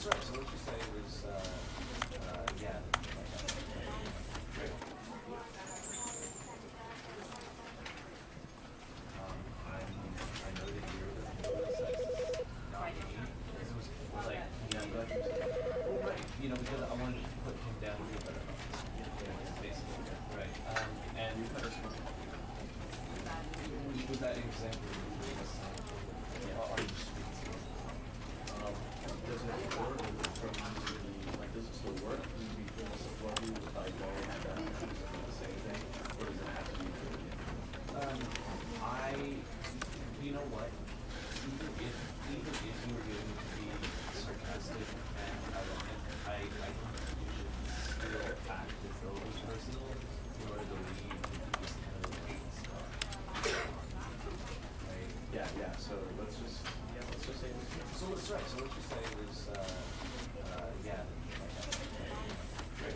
right. So what you say was, yeah. Great. I know that you're the publicist, not me. Because it was like, yeah, I'm glad you said that. Well, right. Because I wanted to put him down to a better office. Basically. Right. And was that exactly what you were saying? Yeah. Are you speaking to us? Does it work from does it still work? Will you be doing this for you if I go and choose to do the same thing? Or does it have to be true again? You know what? Even if you were going to be sarcastic and ironic, I think you should still act as though it was personal in order to leave these kind of stuff. Right? Yeah. So let's just say it was true. So that's right. So what you say was, yeah. Great.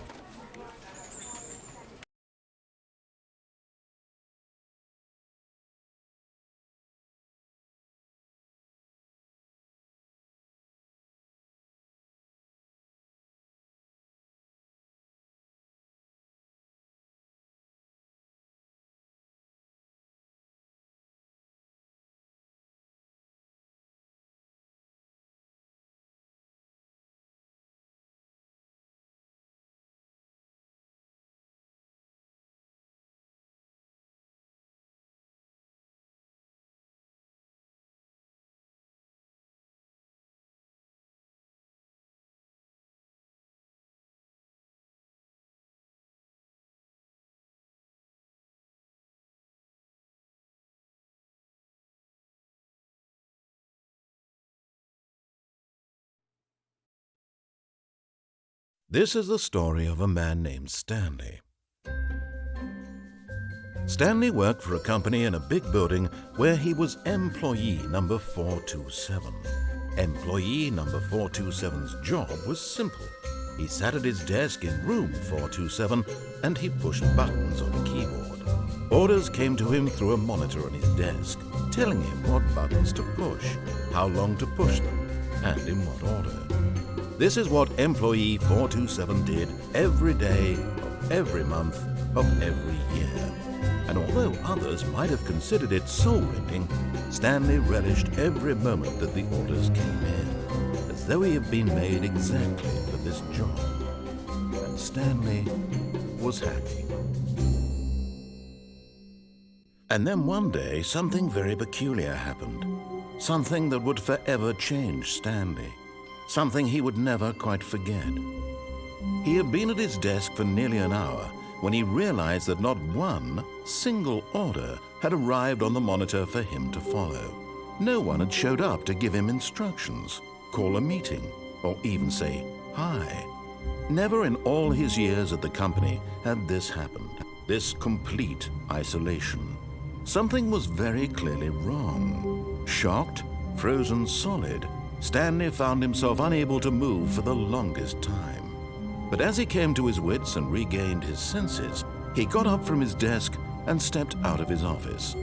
This is the story of a man named Stanley. Stanley worked for a company in a big building where he was employee number 427. Employee number 427's job was simple. He sat at his desk in room 427 and he pushed buttons on a keyboard. Orders came to him through a monitor on his desk, telling him what buttons to push, how long to push them, and in what order. This is what employee 427 did every day of every month of every year. And although others might have considered it soul-rending, Stanley relished every moment that the orders came in, as though he had been made exactly for this job. And Stanley was happy. And then one day, something very peculiar happened. Something that would forever change Stanley. Something he would never quite forget. He had been at his desk for nearly an hour when he realized that not one single order had arrived on the monitor for him to follow. No one had showed up to give him instructions, call a meeting, or even say hi. Never in all his years at the company had this happened, this complete isolation. Something was very clearly wrong. Shocked, frozen solid, Stanley found himself unable to move for the longest time. But as he came to his wits and regained his senses, he got up from his desk and stepped out of his office.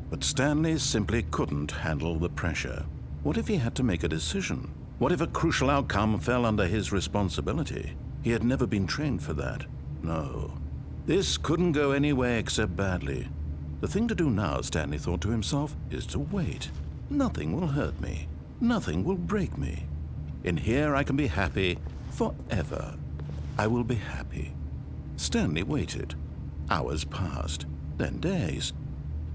But Stanley simply couldn't handle the pressure. What if he had to make a decision? What if a crucial outcome fell under his responsibility? He had never been trained for that. No. This couldn't go any way except badly. The thing to do now, Stanley thought to himself, is to wait. Nothing will hurt me. Nothing will break me. In here I can be happy forever. I will be happy. Stanley waited. Hours passed, then days.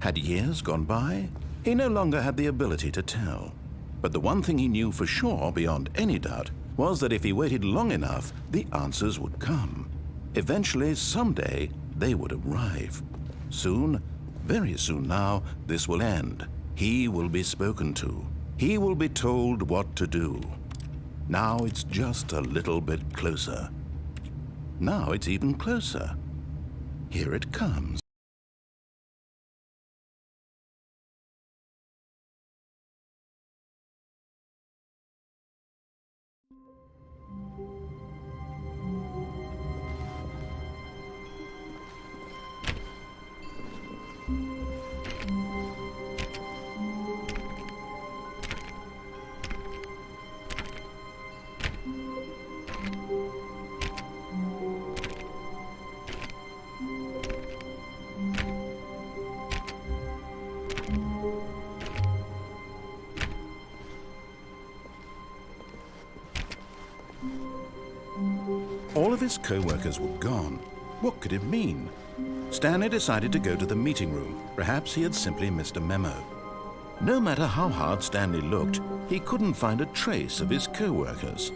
Had years gone by? He no longer had the ability to tell. But the one thing he knew for sure, beyond any doubt, was that if he waited long enough, the answers would come. Eventually, someday, they would arrive. Soon, very soon now, this will end. He will be spoken to. He will be told what to do. Now it's just a little bit closer. Now it's even closer. Here it comes. All of his co-workers were gone. What could it mean? Stanley decided to go to the meeting room. Perhaps he had simply missed a memo. No matter how hard Stanley looked, he couldn't find a trace of his co-workers.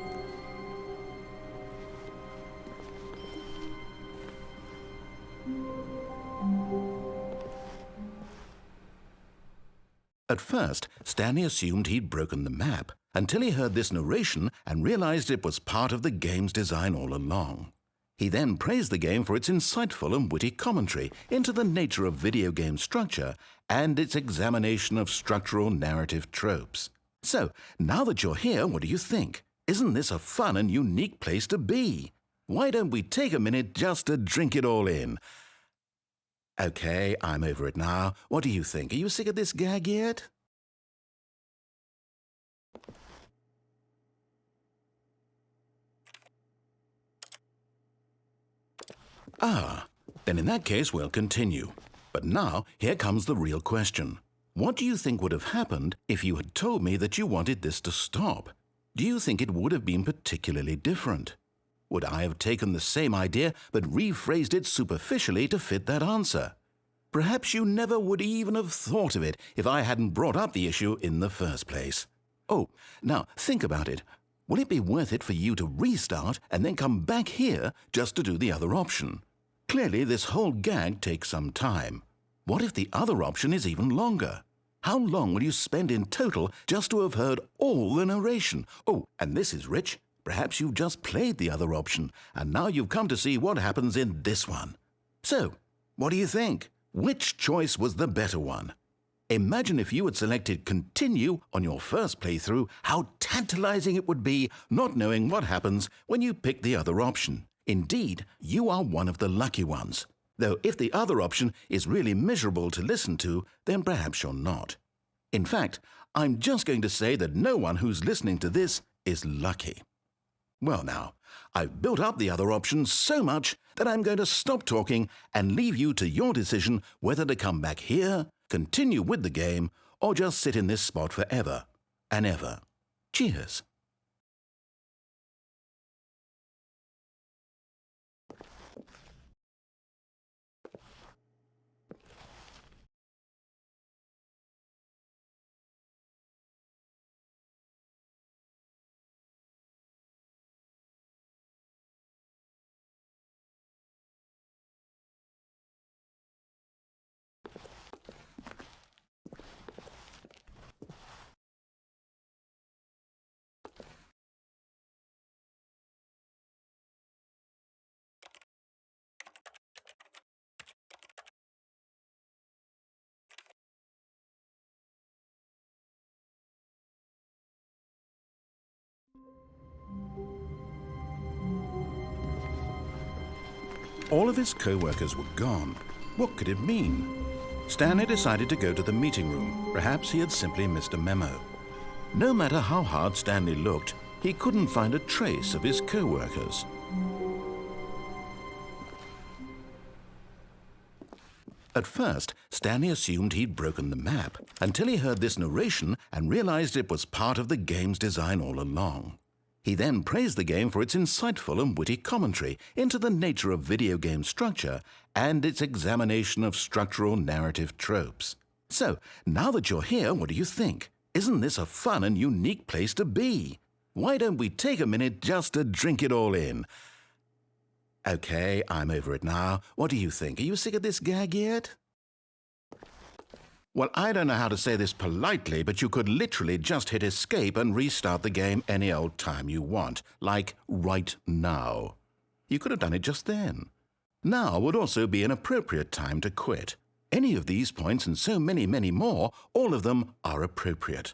At first, Stanley assumed he'd broken the map, until he heard this narration and realized it was part of the game's design all along. He then praised the game for its insightful and witty commentary into the nature of video game structure and its examination of structural narrative tropes. So, now that you're here, what do you think? Isn't this a fun and unique place to be? Why don't we take a minute just to drink it all in? Okay, I'm over it now. What do you think? Are you sick of this gag yet? Ah, then in that case we'll continue. But now, here comes the real question. What do you think would have happened if you had told me that you wanted this to stop? Do you think it would have been particularly different? Would I have taken the same idea but rephrased it superficially to fit that answer? Perhaps you never would even have thought of it if I hadn't brought up the issue in the first place. Oh, now think about it. Will it be worth it for you to restart and then come back here just to do the other option? Clearly, this whole gag takes some time. What if the other option is even longer? How long will you spend in total just to have heard all the narration? Oh, and this is rich. Perhaps you've just played the other option, and now you've come to see what happens in this one. So, what do you think? Which choice was the better one? Imagine if you had selected Continue on your first playthrough, how tantalizing it would be not knowing what happens when you pick the other option. Indeed, you are one of the lucky ones. Though if the other option is really miserable to listen to, then perhaps you're not. In fact, I'm just going to say that no one who's listening to this is lucky. Well now, I've built up the other option so much that I'm going to stop talking and leave you to your decision whether to come back here, continue with the game, or just sit in this spot forever and ever. Cheers. All of his co-workers were gone. What could it mean? Stanley decided to go to the meeting room. Perhaps he had simply missed a memo. No matter how hard Stanley looked, he couldn't find a trace of his co-workers. At first, Stanley assumed he'd broken the map until he heard this narration and realized it was part of the game's design all along. He then praised the game for its insightful and witty commentary into the nature of video game structure and its examination of structural narrative tropes. So, now that you're here, what do you think? Isn't this a fun and unique place to be? Why don't we take a minute just to drink it all in? Okay, I'm over it now. What do you think? Are you sick of this gag yet? Well, I don't know how to say this politely, but you could literally just hit escape and restart the game any old time you want, like right now. You could have done it just then. Now would also be an appropriate time to quit. Any of these points and so many, many more, all of them are appropriate.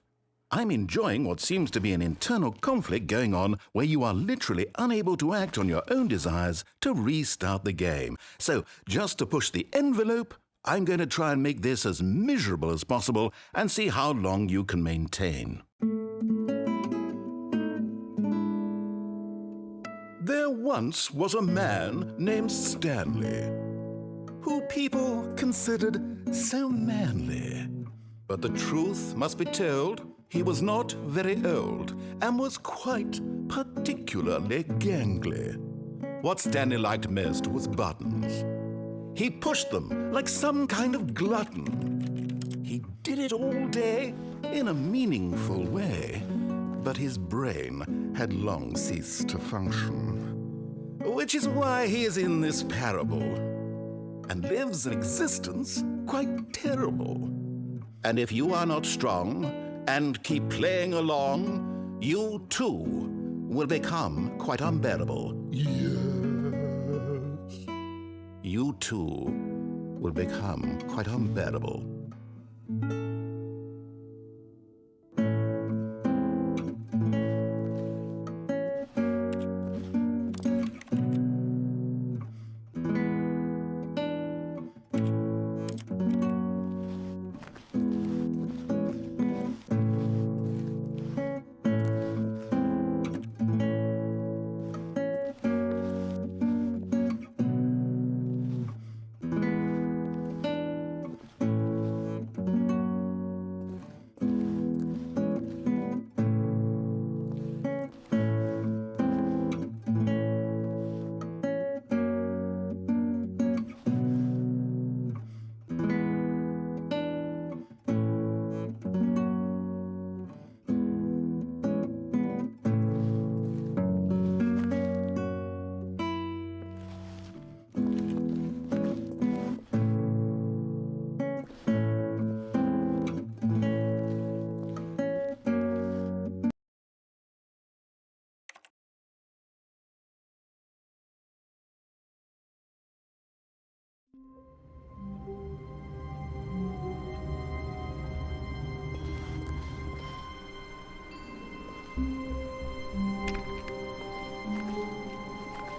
I'm enjoying what seems to be an internal conflict going on where you are literally unable to act on your own desires to restart the game. So, just to push the envelope, I'm going to try and make this as miserable as possible and see how long you can maintain. There once was a man named Stanley, who people considered so manly. But the truth must be told, he was not very old and was quite particularly gangly. What Stanley liked most was buttons. He pushed them like some kind of glutton. He did it all day in a meaningful way, but his brain had long ceased to function. Which is why he is in this parable and lives an existence quite terrible. And if you are not strong and keep playing along, you too will become quite unbearable. Yes. You too will become quite unbearable.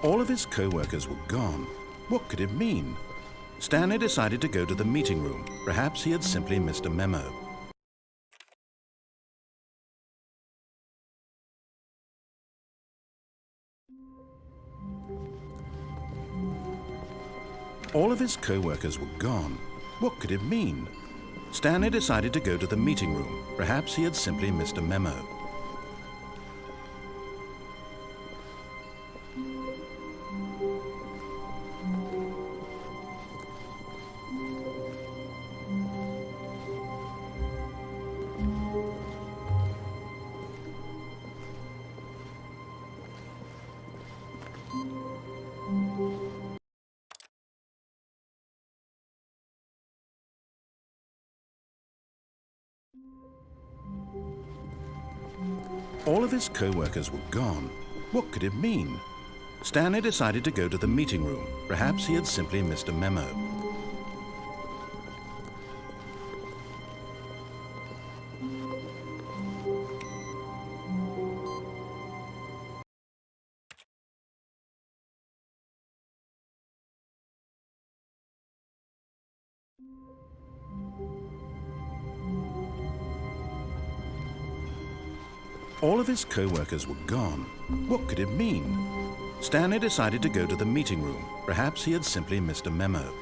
All of his co-workers were gone. What could it mean? Stanley decided to go to the meeting room. Perhaps he had simply missed a memo. All of his co-workers were gone. What could it mean? Stanley decided to go to the meeting room. Perhaps he had simply missed a memo. All of his co-workers were gone. What could it mean? Stanley decided to go to the meeting room. Perhaps he had simply missed a memo. All of his co-workers were gone. What could it mean? Stanley decided to go to the meeting room. Perhaps he had simply missed a memo.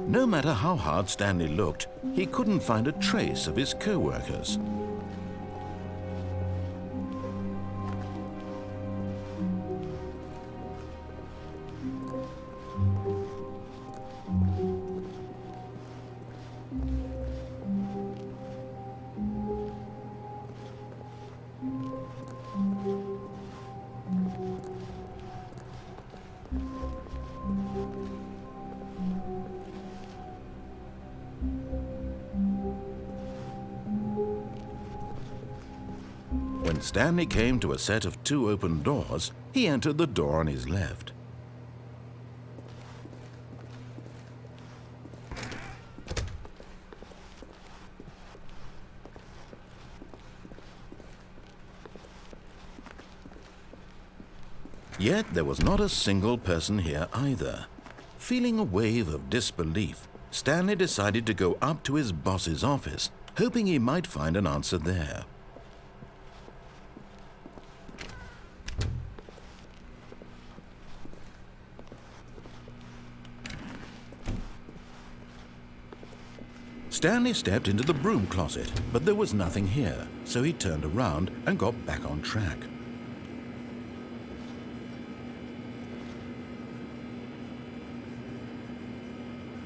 No matter how hard Stanley looked, he couldn't find a trace of his co-workers. When Stanley came to a set of 2 open doors, he entered the door on his left. Yet there was not a single person here either. Feeling a wave of disbelief, Stanley decided to go up to his boss's office, hoping he might find an answer there. Stanley stepped into the broom closet, but there was nothing here, so he turned around and got back on track.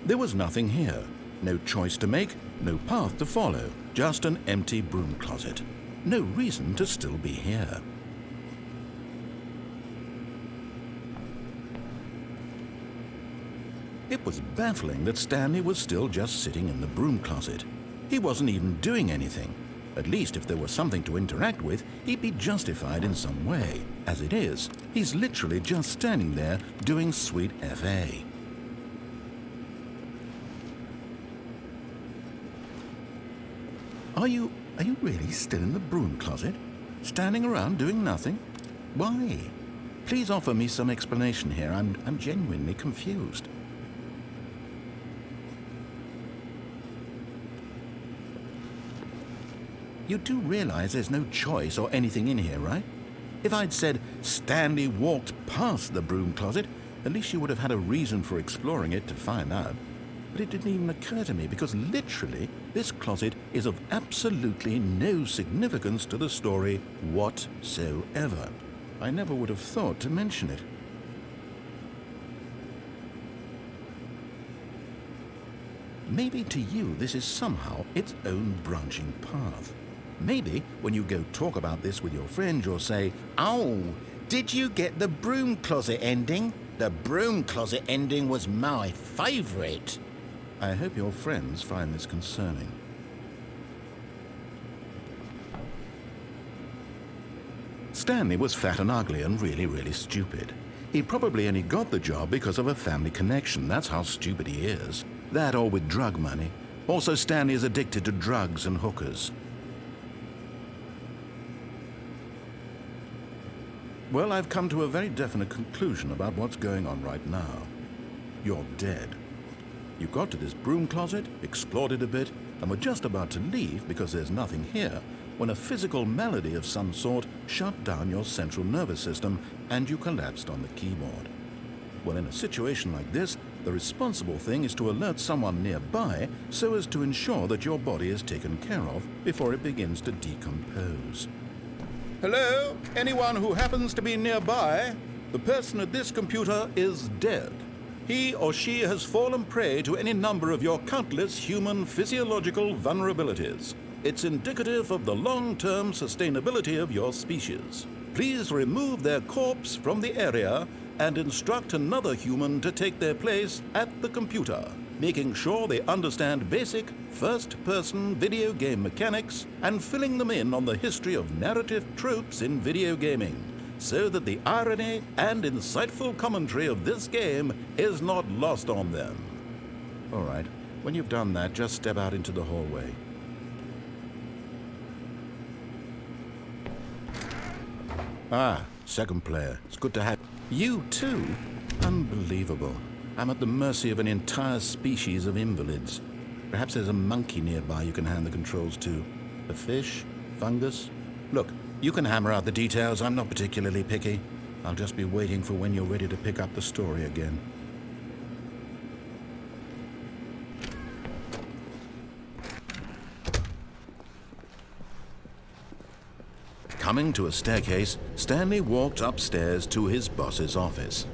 There was nothing here. No choice to make, no path to follow, just an empty broom closet. No reason to still be here. It was baffling that Stanley was still just sitting in the broom closet. He wasn't even doing anything. At least if there was something to interact with, he'd be justified in some way. As it is, he's literally just standing there doing sweet FA. Are you really still in the broom closet? Standing around doing nothing? Why? Please offer me some explanation here. I'm genuinely confused. You do realize there's no choice or anything in here, right? If I'd said Stanley walked past the broom closet, at least you would have had a reason for exploring it to find out. But it didn't even occur to me because literally this closet is of absolutely no significance to the story whatsoever. I never would have thought to mention it. Maybe to you this is somehow its own branching path. Maybe when you go talk about this with your friend, you'll say, "Oh, did you get the broom closet ending? The broom closet ending was my favorite." I hope your friends find this concerning. Stanley was fat and ugly and really stupid. He probably only got the job because of a family connection. That's how stupid he is. That or with drug money. Also, Stanley is addicted to drugs and hookers. Well, I've come to a very definite conclusion about what's going on right now. You're dead. You got to this broom closet, explored it a bit, and were just about to leave because there's nothing here, when a physical malady of some sort shut down your central nervous system and you collapsed on the keyboard. Well, in a situation like this, the responsible thing is to alert someone nearby so as to ensure that your body is taken care of before it begins to decompose. Hello? Anyone who happens to be nearby? The person at this computer is dead. He or she has fallen prey to any number of your countless human physiological vulnerabilities. It's indicative of the long-term sustainability of your species. Please remove their corpse from the area and instruct another human to take their place at the computer, making sure they understand basic first-person video game mechanics and filling them in on the history of narrative tropes in video gaming, so that the irony and insightful commentary of this game is not lost on them. All right, when you've done that, just step out into the hallway. Ah, second player. It's good to have you too. Unbelievable. I'm at the mercy of an entire species of invalids. Perhaps there's a monkey nearby you can hand the controls to. A fish? Fungus? Look, you can hammer out the details. I'm not particularly picky. I'll just be waiting for when you're ready to pick up the story again. Coming to a staircase, Stanley walked upstairs to his boss's office.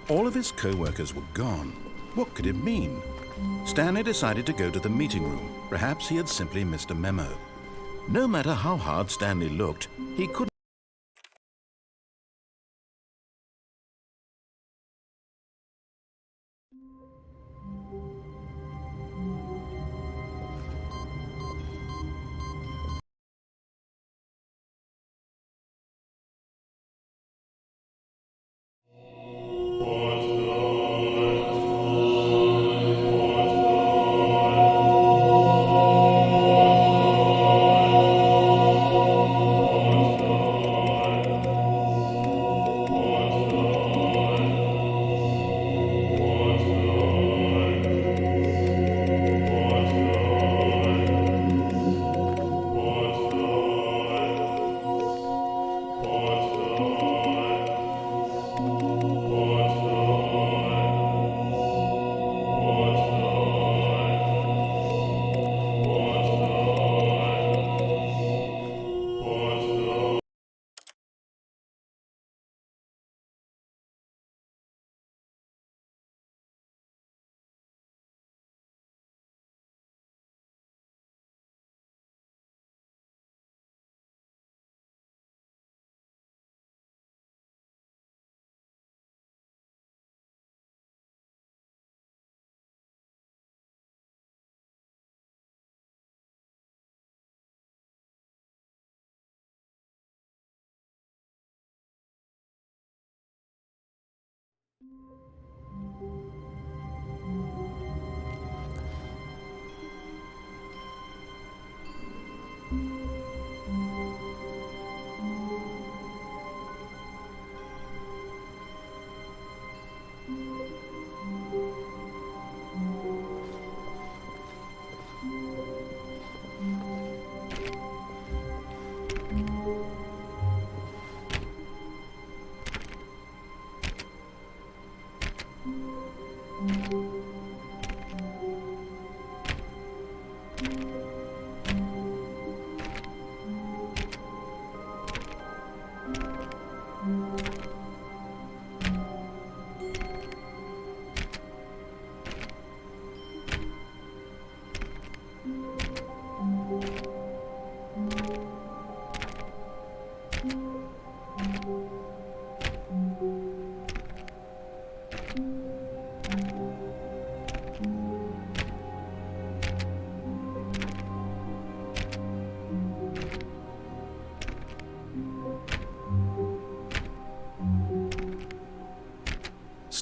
All of his co-workers were gone. What could it mean? Stanley decided to go to the meeting room. Perhaps he had simply missed a memo. No matter how hard Stanley looked, he couldn't.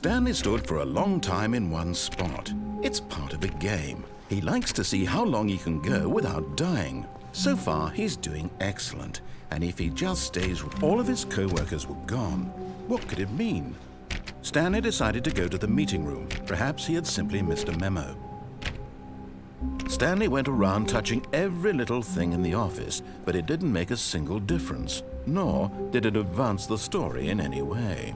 Stanley stood for a long time in one spot. It's part of the game. He likes to see how long he can go without dying. So far, he's doing excellent. And if he just stays, all of his co-workers were gone. What could it mean? Stanley decided to go to the meeting room. Perhaps he had simply missed a memo. Stanley went around touching every little thing in the office, but it didn't make a single difference, nor did it advance the story in any way.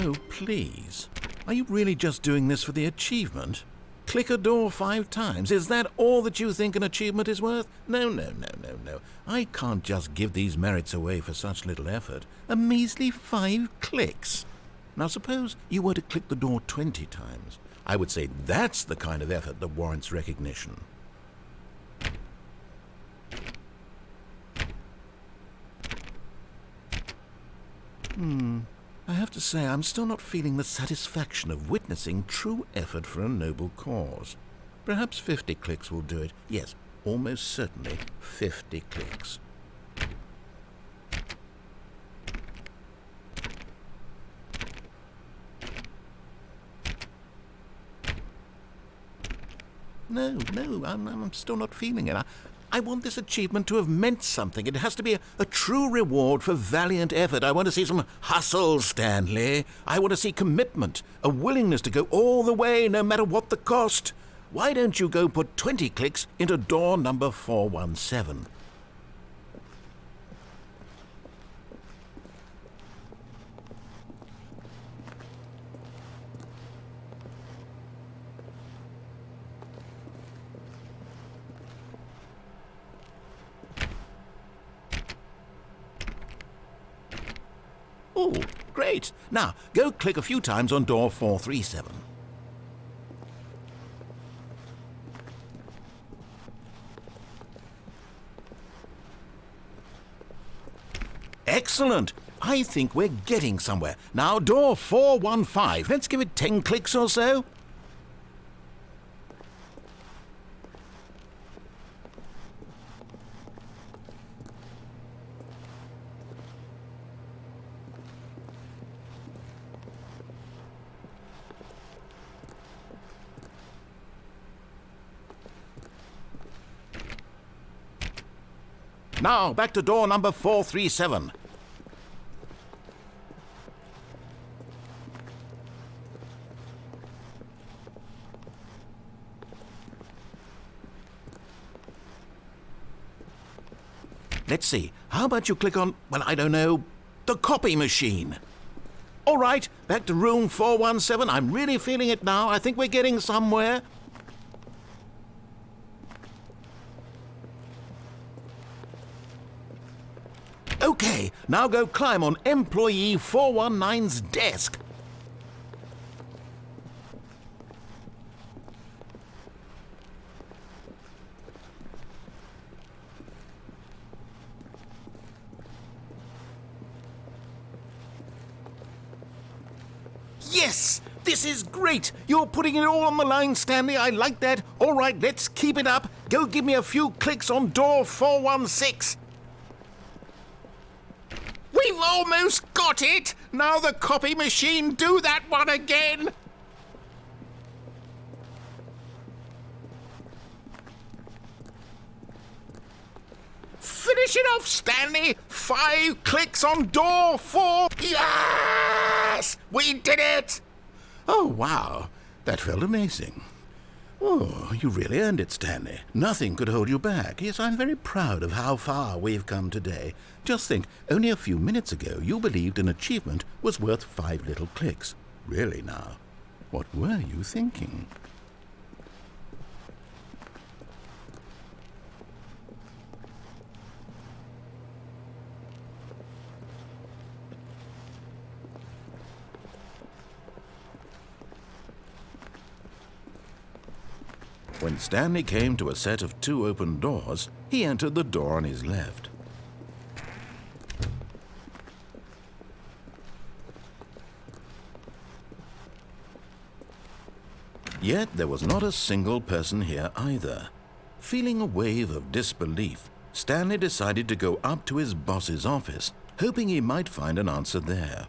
Oh, please. Are you really just doing this for the achievement? Click a door 5 times. Is that all that you think an achievement is worth? No. I can't just give these merits away for such little effort. A measly 5 clicks. Now suppose you were to click the door 20 times. I would say that's the kind of effort that warrants recognition. I have to say, I'm still not feeling the satisfaction of witnessing true effort for a noble cause. Perhaps 50 clicks will do it. Yes, almost certainly 50 clicks. No, I'm still not feeling it. I want this achievement to have meant something. It has to be a true reward for valiant effort. I want to see some hustle, Stanley. I want to see commitment, a willingness to go all the way, no matter what the cost. Why don't you go put 20 clicks into door number 417? Oh, great. Now, go click a few times on door 437. Excellent. I think we're getting somewhere. Now, door 415. Let's give it 10 clicks or so. Now, back to door number 437. Let's see. How about you click on, well, I don't know, the copy machine? All right, back to room 417. I'm really feeling it now. I think we're getting somewhere. Okay, now go climb on employee 419's desk. Yes! This is great! You're putting it all on the line, Stanley. I like that. All right, let's keep it up. Go give me a few clicks on door 416. We've almost got it! Now the copy machine, do that one again! Finish it off, Stanley! 5 clicks on door 4. Yes! We did it! Oh, wow. That felt amazing. Oh, you really earned it, Stanley. Nothing could hold you back. Yes, I'm very proud of how far we've come today. Just think, only a few minutes ago you believed an achievement was worth 5 little clicks. Really now, what were you thinking? When Stanley came to a set of 2 open doors, he entered the door on his left. Yet there was not a single person here either. Feeling a wave of disbelief, Stanley decided to go up to his boss's office, hoping he might find an answer there.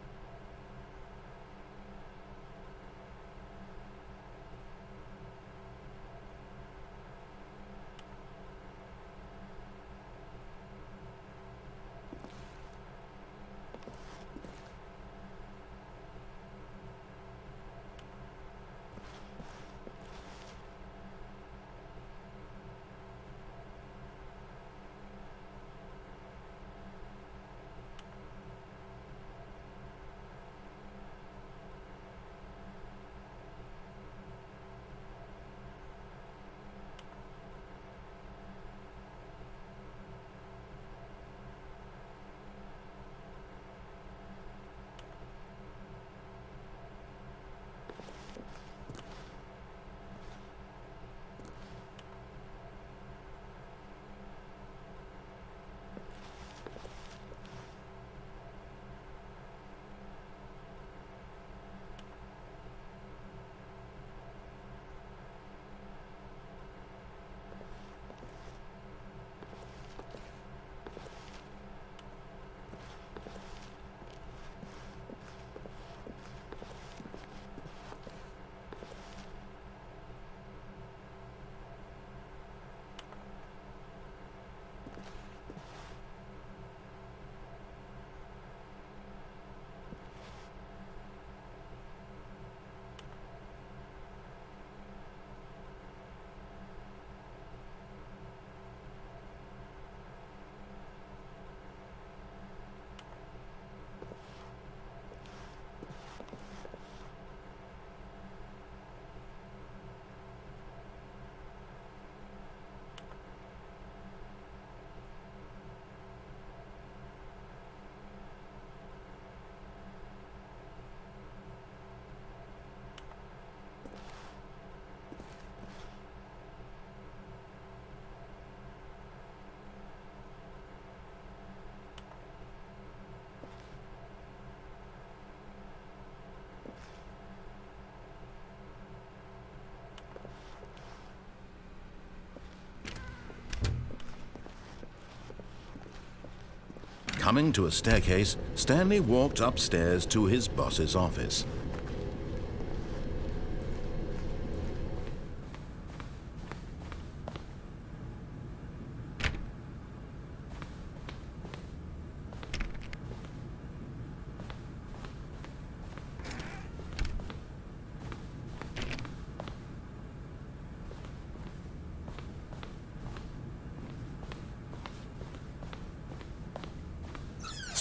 Coming to a staircase, Stanley walked upstairs to his boss's office.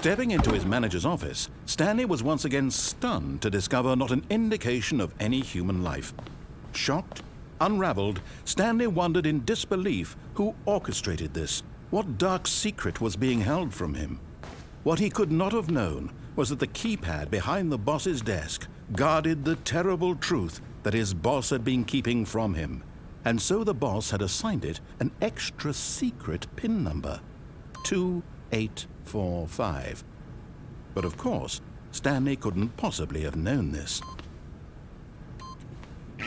Stepping into his manager's office, Stanley was once again stunned to discover not an indication of any human life. Shocked, unraveled, Stanley wondered in disbelief who orchestrated this, what dark secret was being held from him. What he could not have known was that the keypad behind the boss's desk guarded the terrible truth that his boss had been keeping from him. And so the boss had assigned it an extra secret PIN number, 2845. But of course, Stanley couldn't possibly have known this.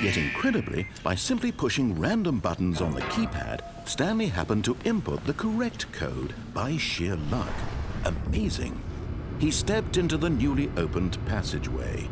Yet incredibly, by simply pushing random buttons on the keypad, Stanley happened to input the correct code by sheer luck. Amazing. He stepped into the newly opened passageway.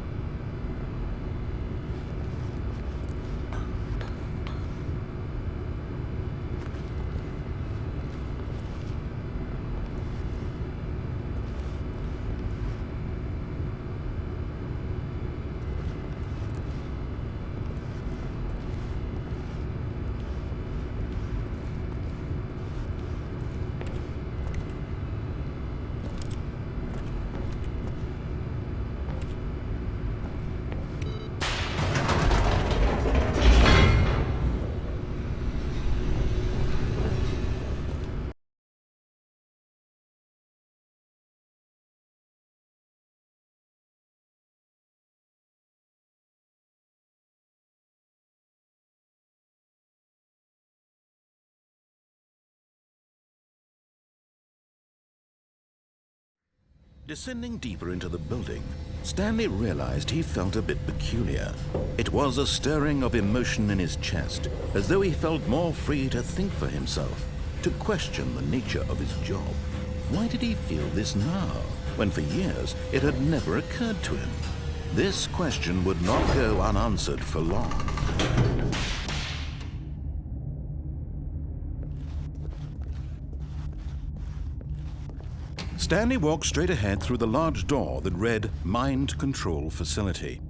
Descending deeper into the building, Stanley realized he felt a bit peculiar. It was a stirring of emotion in his chest, as though he felt more free to think for himself, to question the nature of his job. Why did he feel this now, when for years it had never occurred to him? This question would not go unanswered for long. Stanley walked straight ahead through the large door that read Mind Control Facility.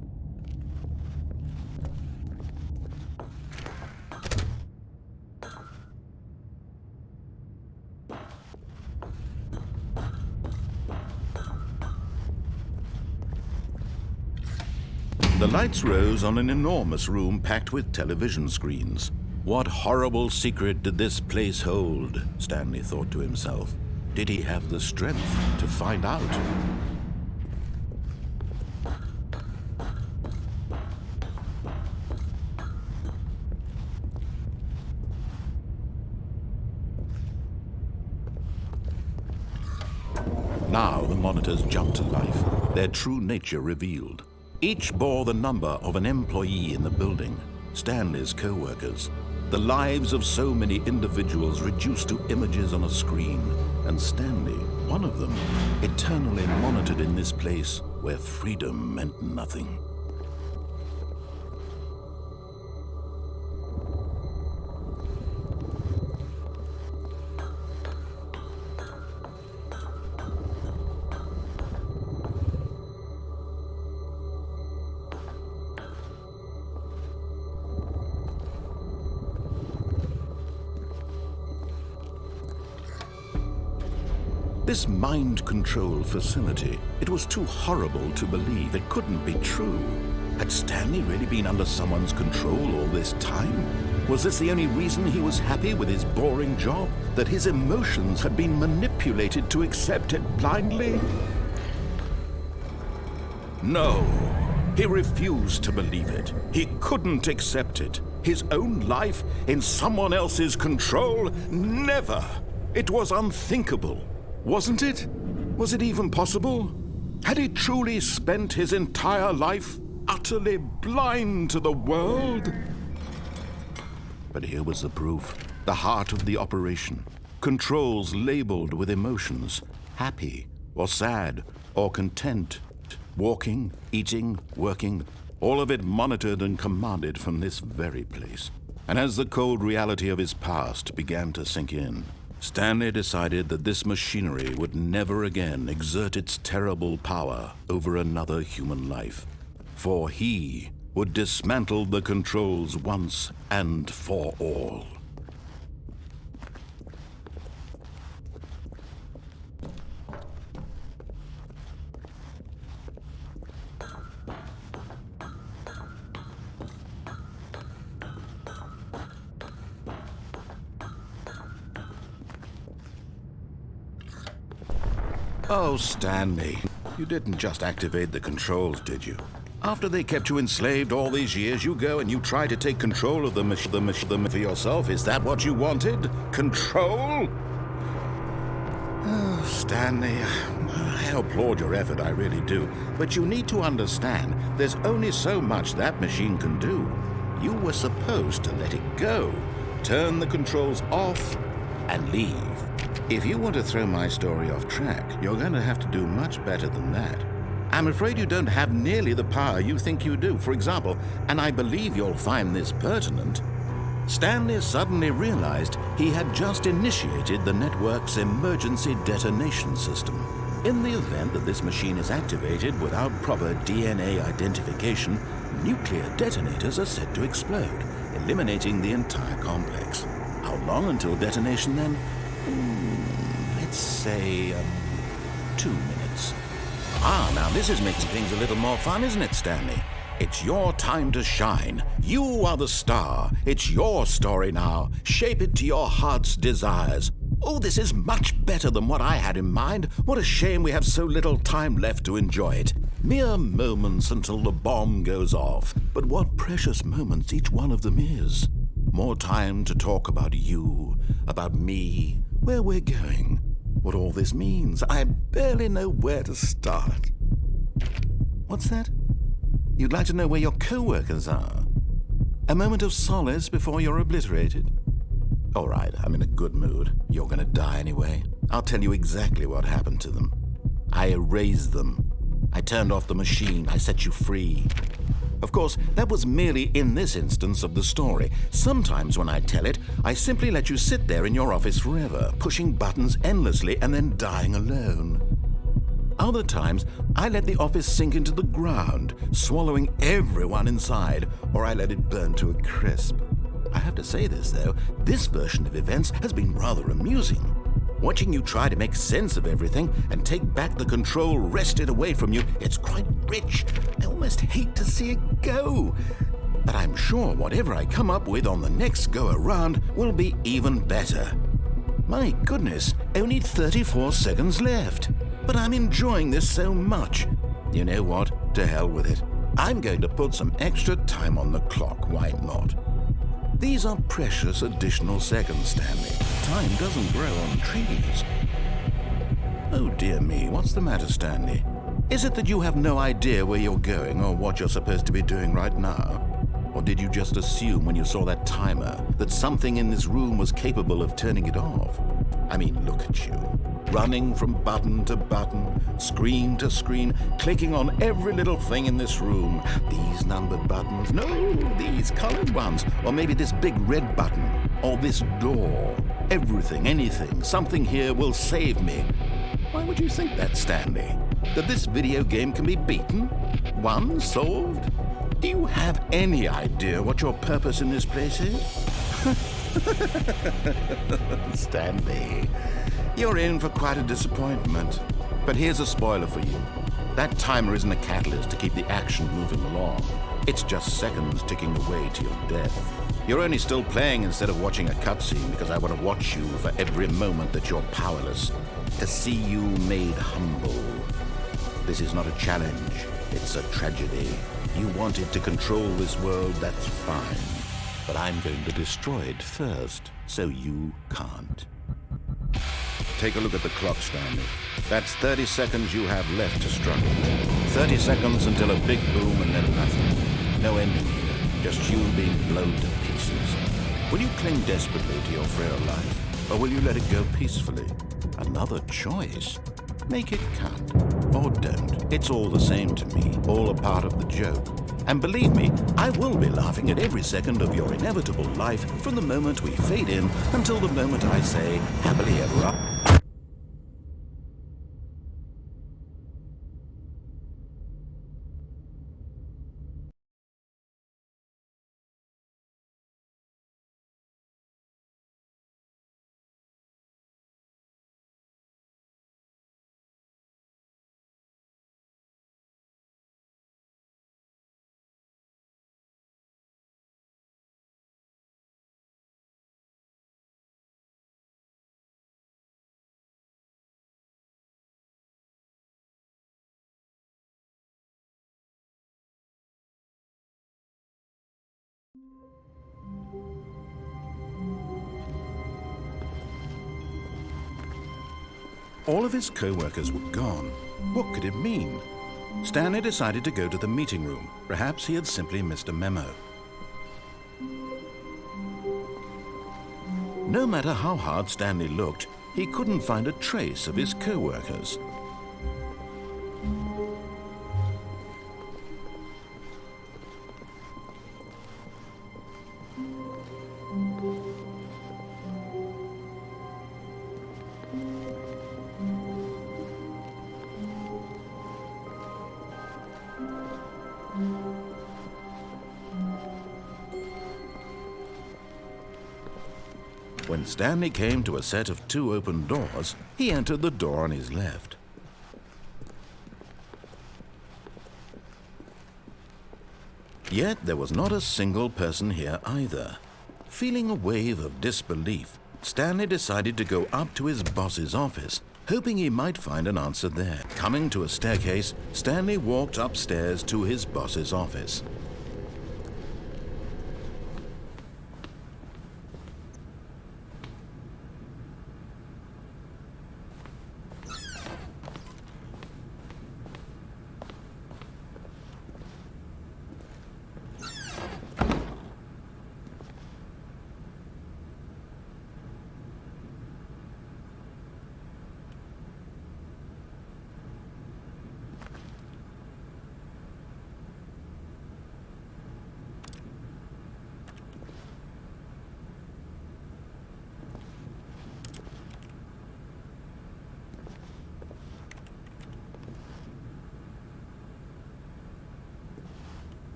The lights rose on an enormous room packed with television screens. What horrible secret did this place hold? Stanley thought to himself. Did he have the strength to find out? Now the monitors jumped to life, their true nature revealed. Each bore the number of an employee in the building, Stanley's co-workers. The lives of so many individuals reduced to images on a screen, and Stanley, one of them, eternally monitored in this place where freedom meant nothing. This mind control facility, it was too horrible to believe. It couldn't be true. Had Stanley really been under someone's control all this time? Was this the only reason he was happy with his boring job? That his emotions had been manipulated to accept it blindly? No, he refused to believe it. He couldn't accept it. His own life in someone else's control? Never! It was unthinkable. Wasn't it? Was it even possible? Had he truly spent his entire life utterly blind to the world? But here was the proof, the heart of the operation. Controls labeled with emotions, happy or sad, or content. Walking, eating, working, all of it monitored and commanded from this very place. And as the cold reality of his past began to sink in, Stanley decided that this machinery would never again exert its terrible power over another human life. For he would dismantle the controls once and for all. Oh, Stanley, you didn't just activate the controls, did you? After they kept you enslaved all these years, you go and you try to take control of the machine for yourself. Is that what you wanted? Control? Oh, Stanley, I applaud your effort, I really do. But you need to understand, there's only so much that machine can do. You were supposed to let it go, turn the controls off, and leave. If you want to throw my story off track, you're going to have to do much better than that. I'm afraid you don't have nearly the power you think you do. For example, and I believe you'll find this pertinent, Stanley suddenly realized he had just initiated the network's emergency detonation system. In the event that this machine is activated without proper DNA identification, nuclear detonators are set to explode, eliminating the entire complex. How long until detonation then? Let's say 2 minutes. Now this is making things a little more fun, isn't it, Stanley? It's your time to shine. You are the star. It's your story now. Shape it to your heart's desires. Oh, this is much better than what I had in mind. What a shame we have so little time left to enjoy it. Mere moments until the bomb goes off. But what precious moments each one of them is. More time to talk about you, about me, where we're going, what all this means. I barely know where to start. What's that? You'd like to know where your co-workers are? A moment of solace before you're obliterated? All right, I'm in a good mood. You're gonna die anyway. I'll tell you exactly what happened to them. I erased them. I turned off the machine. I set you free. Of course, that was merely in this instance of the story. Sometimes when I tell it, I simply let you sit there in your office forever, pushing buttons endlessly and then dying alone. Other times, I let the office sink into the ground, swallowing everyone inside, or I let it burn to a crisp. I have to say this, though, this version of events has been rather amusing. Watching you try to make sense of everything and take back the control wrested away from you, it's quite rich. I almost hate to see it go. But I'm sure whatever I come up with on the next go-around will be even better. My goodness, only 34 seconds left. But I'm enjoying this so much. You know what? To hell with it. I'm going to put some extra time on the clock, why not? These are precious additional seconds, Stanley. Time doesn't grow on trees. Oh dear me, what's the matter, Stanley? Is it that you have no idea where you're going or what you're supposed to be doing right now? Or did you just assume when you saw that timer that something in this room was capable of turning it off? I mean, look at you. Running from button to button, screen to screen, clicking on every little thing in this room. These numbered buttons, no, these colored ones, or maybe this big red button, or this door. Everything, anything, something here will save me. Why would you think that, Stanley? That this video game can be beaten? Won? Solved? Do you have any idea what your purpose in this place is? Stanley, you're in for quite a disappointment. But here's a spoiler for you. That timer isn't a catalyst to keep the action moving along. It's just seconds ticking away to your death. You're only still playing instead of watching a cutscene because I want to watch you for every moment that you're powerless. To see you made humble. This is not a challenge. It's a tragedy. You wanted to control this world, that's fine. But I'm going to destroy it first, so you can't. Take a look at the clock, Stanley. That's 30 seconds you have left to struggle. 30 seconds until a big boom and then nothing. No ending here, just you being blown to pieces. Will you cling desperately to your frail life, or will you let it go peacefully? Another choice. Make it count. Or don't. It's all the same to me, all a part of the joke. And believe me, I will be laughing at every second of your inevitable life from the moment we fade in until the moment I say, happily ever after. All of his co-workers were gone. What could it mean? Stanley decided to go to the meeting room. Perhaps he had simply missed a memo. No matter how hard Stanley looked, he couldn't find a trace of his co-workers. When Stanley came to a set of 2 open doors, he entered the door on his left. Yet there was not a single person here either. Feeling a wave of disbelief, Stanley decided to go up to his boss's office, hoping he might find an answer there. Coming to a staircase, Stanley walked upstairs to his boss's office.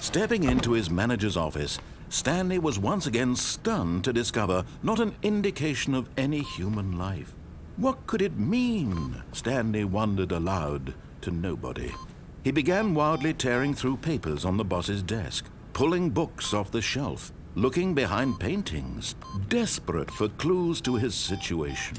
Stepping into his manager's office, Stanley was once again stunned to discover not an indication of any human life. What could it mean? Stanley wondered aloud to nobody. He began wildly tearing through papers on the boss's desk, pulling books off the shelf, looking behind paintings, desperate for clues to his situation.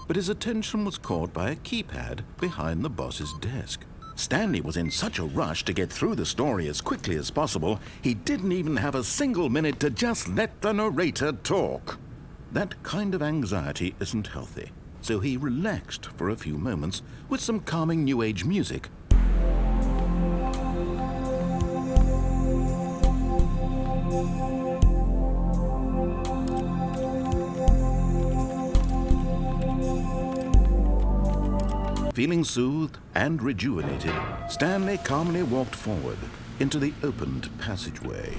but his attention was caught by a keypad behind the boss's desk. Stanley was in such a rush to get through the story as quickly as possible, he didn't even have a single minute to just let the narrator talk. That kind of anxiety isn't healthy, so he relaxed for a few moments with some calming New Age music. Feeling soothed and rejuvenated, Stanley calmly walked forward into the opened passageway.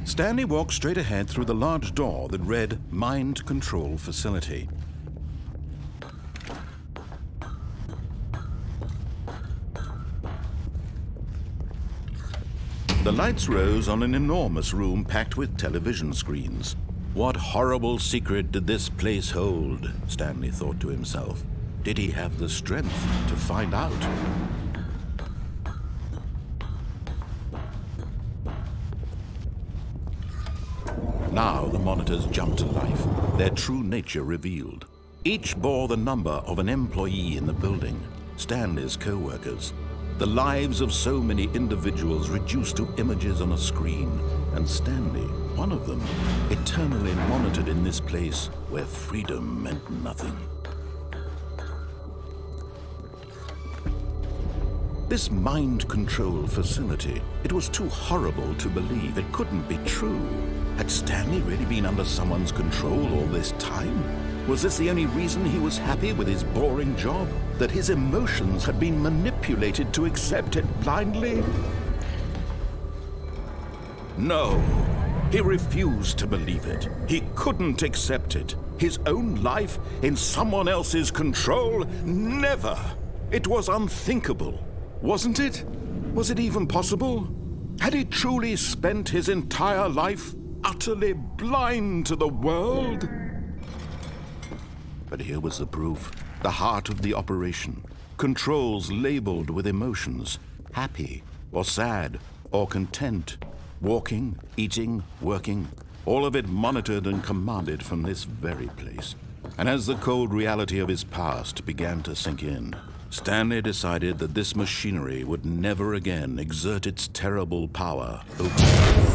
Stanley walked straight ahead through the large door that read Mind Control Facility. The lights rose on an enormous room packed with television screens. What horrible secret did this place hold? Stanley thought to himself. Did he have the strength to find out? Now the monitors jumped to life, their true nature revealed. Each bore the number of an employee in the building, Stanley's co-workers. The lives of so many individuals reduced to images on a screen, and Stanley, one of them, eternally monitored in this place where freedom meant nothing. This mind control facility, it was too horrible to believe. It couldn't be true. Had Stanley really been under someone's control all this time? Was this the only reason he was happy with his boring job? That his emotions had been manipulated to accept it blindly? No, he refused to believe it. He couldn't accept it. His own life in someone else's control? Never! It was unthinkable. Wasn't it? Was it even possible? Had he truly spent his entire life utterly blind to the world? But here was the proof. The heart of the operation. Controls labeled with emotions. Happy, or sad, or content. Walking, eating, working. All of it monitored and commanded from this very place. And as the cold reality of his past began to sink in, Stanley decided that this machinery would never again exert its terrible power over him.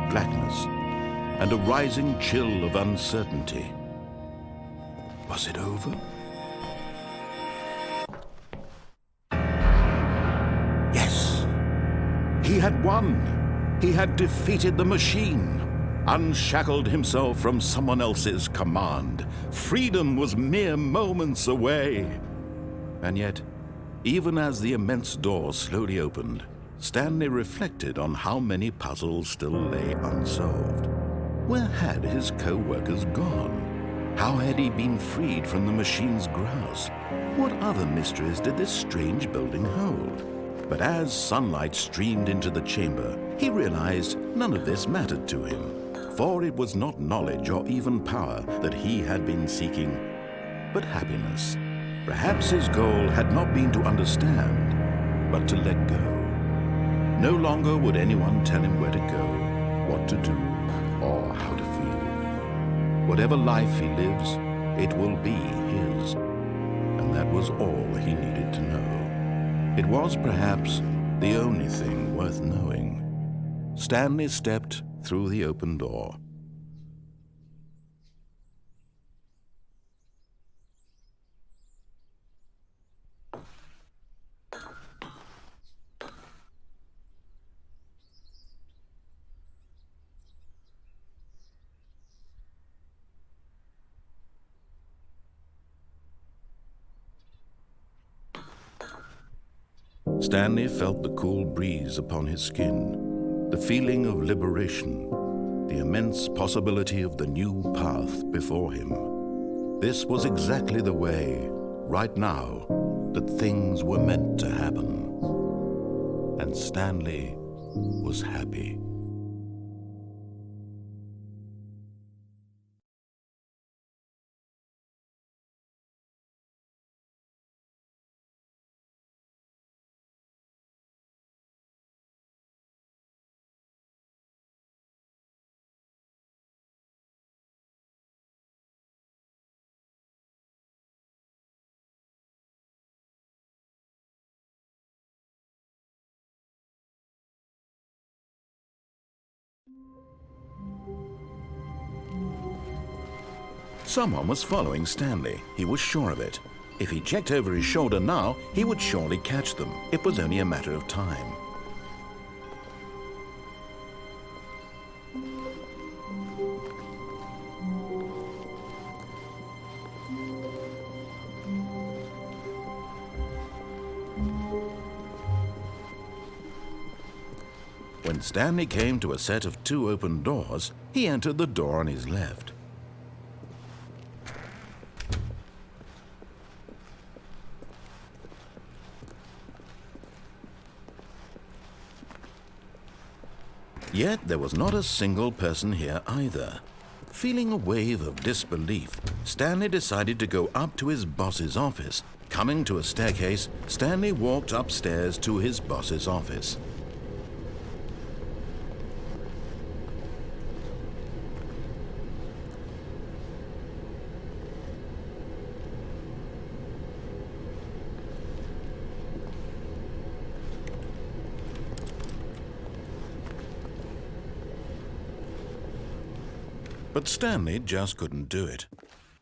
Blackness and a rising chill of uncertainty. Was it over? Yes! He had won! He had defeated the machine, unshackled himself from someone else's command. Freedom was mere moments away. And yet, even as the immense door slowly opened, Stanley reflected on how many puzzles still lay unsolved. Where had his co-workers gone? How had he been freed from the machine's grasp? What other mysteries did this strange building hold? But as sunlight streamed into the chamber, he realized none of this mattered to him, for it was not knowledge or even power that he had been seeking, but happiness. Perhaps his goal had not been to understand, but to let go. No longer would anyone tell him where to go, what to do, or how to feel. Whatever life he lives, it will be his. And that was all he needed to know. It was perhaps the only thing worth knowing. Stanley stepped through the open door. Stanley felt the cool breeze upon his skin, the feeling of liberation, the immense possibility of the new path before him. This was exactly the way, right now, that things were meant to happen. And Stanley was happy. Someone was following Stanley. He was sure of it. If he checked over his shoulder now, he would surely catch them. It was only a matter of time. When Stanley came to a set of 2 open doors, he entered the door on his left. Yet there was not a single person here either. Feeling a wave of disbelief, Stanley decided to go up to his boss's office. Coming to a staircase, Stanley walked upstairs to his boss's office. But Stanley just couldn't do it.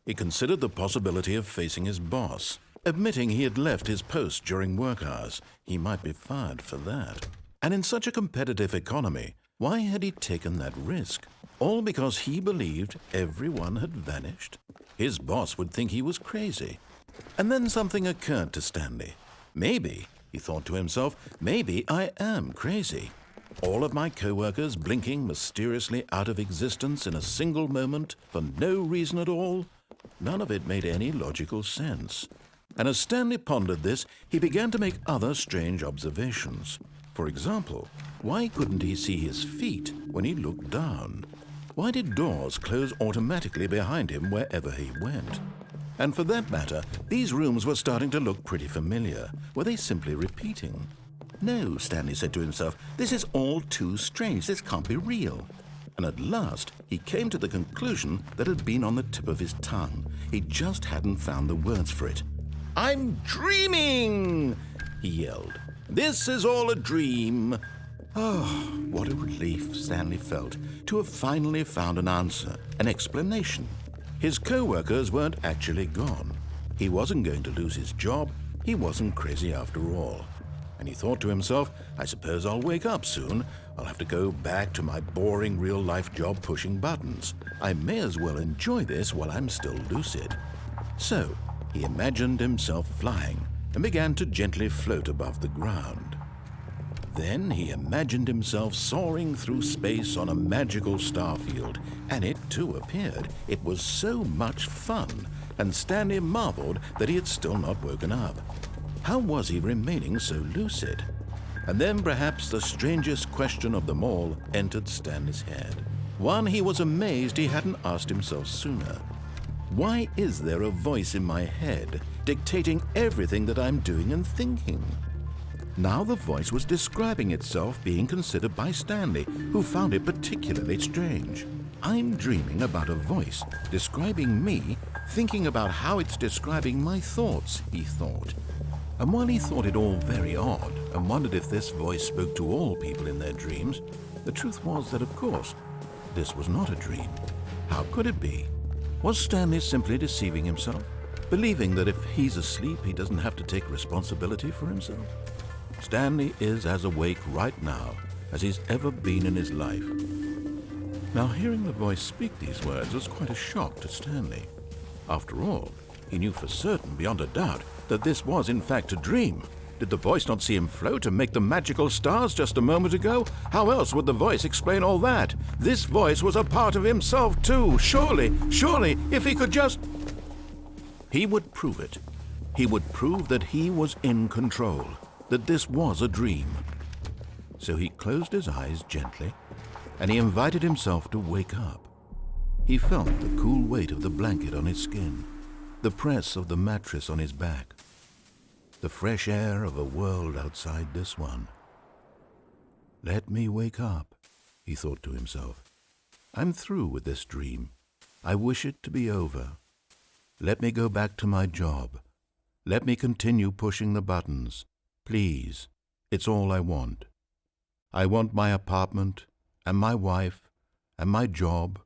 He considered the possibility of facing his boss, admitting he had left his post during work hours. He might be fired for that. And in such a competitive economy, why had he taken that risk? All because he believed everyone had vanished? His boss would think he was crazy. And then something occurred to Stanley. Maybe, he thought to himself, maybe I am crazy. All of my co-workers blinking mysteriously out of existence in a single moment for no reason at all? None of it made any logical sense. And as Stanley pondered this, he began to make other strange observations. For example, why couldn't he see his feet when he looked down? Why did doors close automatically behind him wherever he went? And for that matter, these rooms were starting to look pretty familiar. Were they simply repeating? No, Stanley said to himself, this is all too strange. This can't be real. And at last, he came to the conclusion that had been on the tip of his tongue. He just hadn't found the words for it. I'm dreaming, he yelled. This is all a dream. Oh, what a relief Stanley felt to have finally found an answer, an explanation. His co-workers weren't actually gone. He wasn't going to lose his job. He wasn't crazy after all. And he thought to himself, I suppose I'll wake up soon. I'll have to go back to my boring real-life job pushing buttons. I may as well enjoy this while I'm still lucid. So he imagined himself flying and began to gently float above the ground. Then he imagined himself soaring through space on a magical starfield, and it too appeared. It was so much fun, and Stanley marveled that he had still not woken up. How was he remaining so lucid? And then perhaps the strangest question of them all entered Stanley's head. One he was amazed he hadn't asked himself sooner. Why is there a voice in my head dictating everything that I'm doing and thinking? Now the voice was describing itself being considered by Stanley, who found it particularly strange. I'm dreaming about a voice describing me, thinking about how it's describing my thoughts, he thought. And while he thought it all very odd and wondered if this voice spoke to all people in their dreams, the truth was that, of course, this was not a dream. How could it be? Was Stanley simply deceiving himself, believing that if he's asleep, he doesn't have to take responsibility for himself? Stanley is as awake right now as he's ever been in his life. Now, hearing the voice speak these words was quite a shock to Stanley. After all, he knew for certain, beyond a doubt, that this was in fact a dream. Did the voice not see him float and make the magical stars just a moment ago? How else would the voice explain all that? This voice was a part of himself too. Surely, if he could just... He would prove it. He would prove that he was in control, that this was a dream. So he closed his eyes gently, and he invited himself to wake up. He felt the cool weight of the blanket on his skin, the press of the mattress on his back, the fresh air of a world outside this one. Let me wake up, he thought to himself. I'm through with this dream. I wish it to be over. Let me go back to my job. Let me continue pushing the buttons. Please, it's all I want. I want my apartment, and my wife, and my job.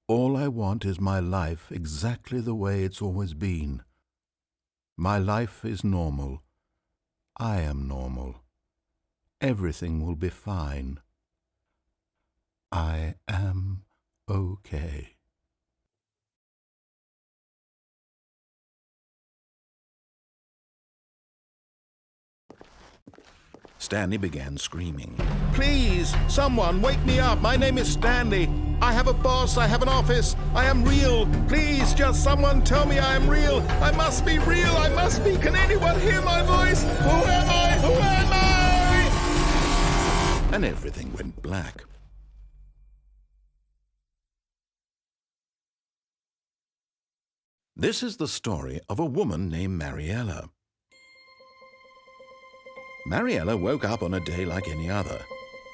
All I want is my life exactly the way it's always been. My life is normal. I am normal. Everything will be fine. I am okay. Stanley began screaming. Please, someone, wake me up. My name is Stanley. I have a boss. I have an office. I am real. Please, just someone tell me I am real. I must be real. I must be. Can anyone hear my voice? Who am I? Who am I? And everything went black. This is the story of a woman named Mariella. Mariella woke up on a day like any other.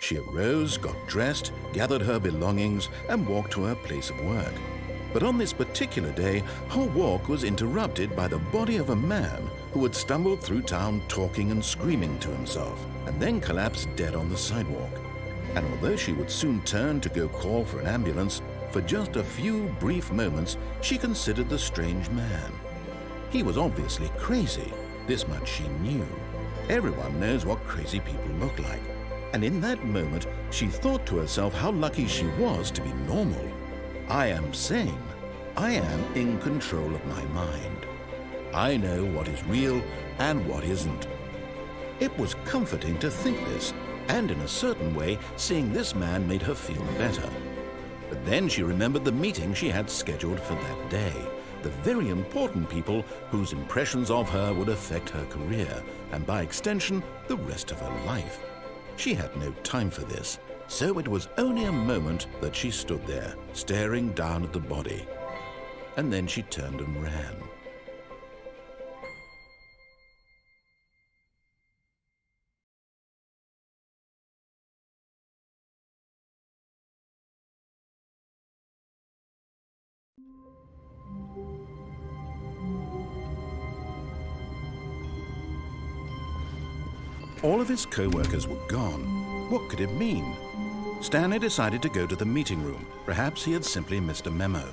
She arose, got dressed, gathered her belongings, and walked to her place of work. But on this particular day, her walk was interrupted by the body of a man who had stumbled through town talking and screaming to himself, and then collapsed dead on the sidewalk. And although she would soon turn to go call for an ambulance, for just a few brief moments, she considered the strange man. He was obviously crazy. This much she knew. Everyone knows what crazy people look like. And in that moment, she thought to herself how lucky she was to be normal. I am sane. I am in control of my mind. I know what is real and what isn't. It was comforting to think this, and in a certain way, seeing this man made her feel better. But then she remembered the meeting she had scheduled for that day. The very important people whose impressions of her would affect her career, and by extension, the rest of her life. She had no time for this, so it was only a moment that she stood there, staring down at the body. And then she turned and ran. All of his co-workers were gone. What could it mean? Stanley decided to go to the meeting room. Perhaps he had simply missed a memo.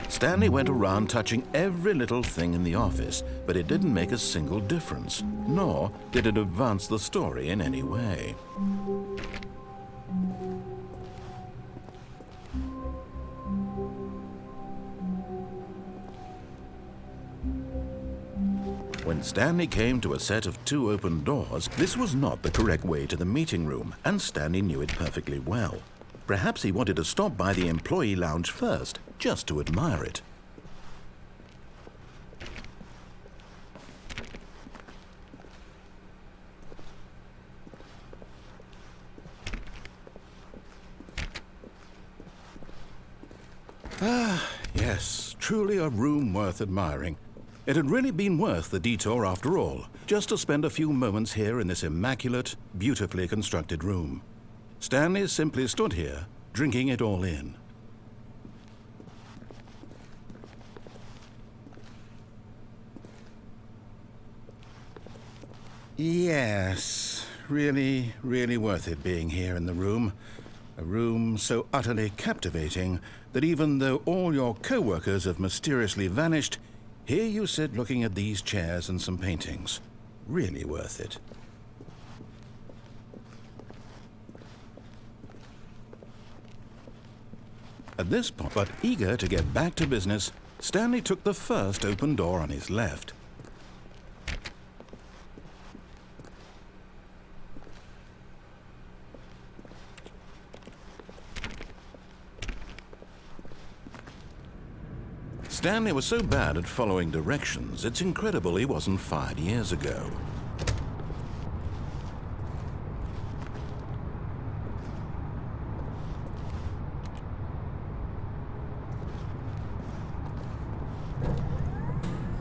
Stanley went around touching every little thing in the office, but it didn't make a single difference, nor did it advance the story in any way. When Stanley came to a set of 2 open doors, this was not the correct way to the meeting room, and Stanley knew it perfectly well. Perhaps he wanted to stop by the employee lounge first, just to admire it. Yes, truly a room worth admiring. It had really been worth the detour after all, just to spend a few moments here in this immaculate, beautifully constructed room. Stanley simply stood here, drinking it all in. Yes, really, really worth it being here in the room. A room so utterly captivating that even though all your co-workers have mysteriously vanished, here you sit looking at these chairs and some paintings. Really worth it. At this point, but eager to get back to business, Stanley took the first open door on his left. Stanley was so bad at following directions, it's incredible he wasn't fired years ago.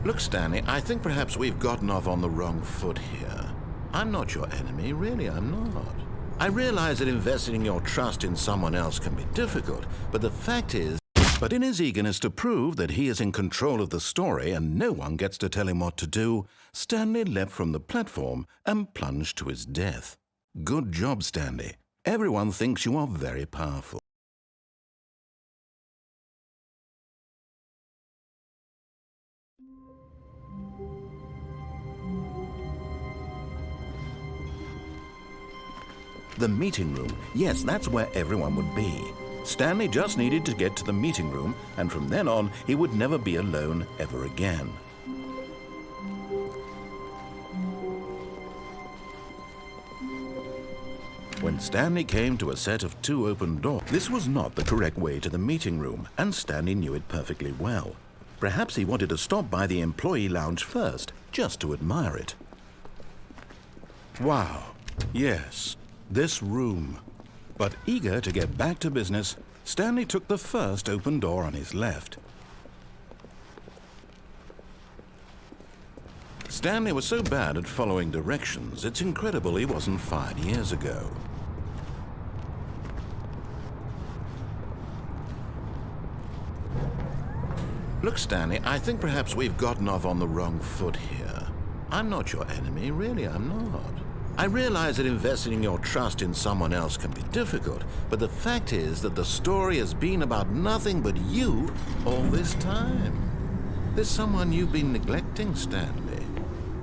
Look, Stanley, I think perhaps we've gotten off on the wrong foot here. I'm not your enemy, really, I'm not. I realize that investing your trust in someone else can be difficult, but the fact is, but in his eagerness to prove that he is in control of the story and no one gets to tell him what to do, Stanley leapt from the platform and plunged to his death. Good job, Stanley. Everyone thinks you are very powerful. The meeting room. Yes, that's where everyone would be. Stanley just needed to get to the meeting room, and from then on, he would never be alone ever again. When Stanley came to a set of 2 open doors, this was not the correct way to the meeting room, and Stanley knew it perfectly well. Perhaps he wanted to stop by the employee lounge first, just to admire it. Wow, yes, this room. But eager to get back to business, Stanley took the first open door on his left. Stanley was so bad at following directions, it's incredible he wasn't fired years ago. Look, Stanley, I think perhaps we've gotten off on the wrong foot here. I'm not your enemy, really, I'm not. I realize that investing your trust in someone else can be difficult, but the fact is that the story has been about nothing but you all this time. There's someone you've been neglecting, Stanley.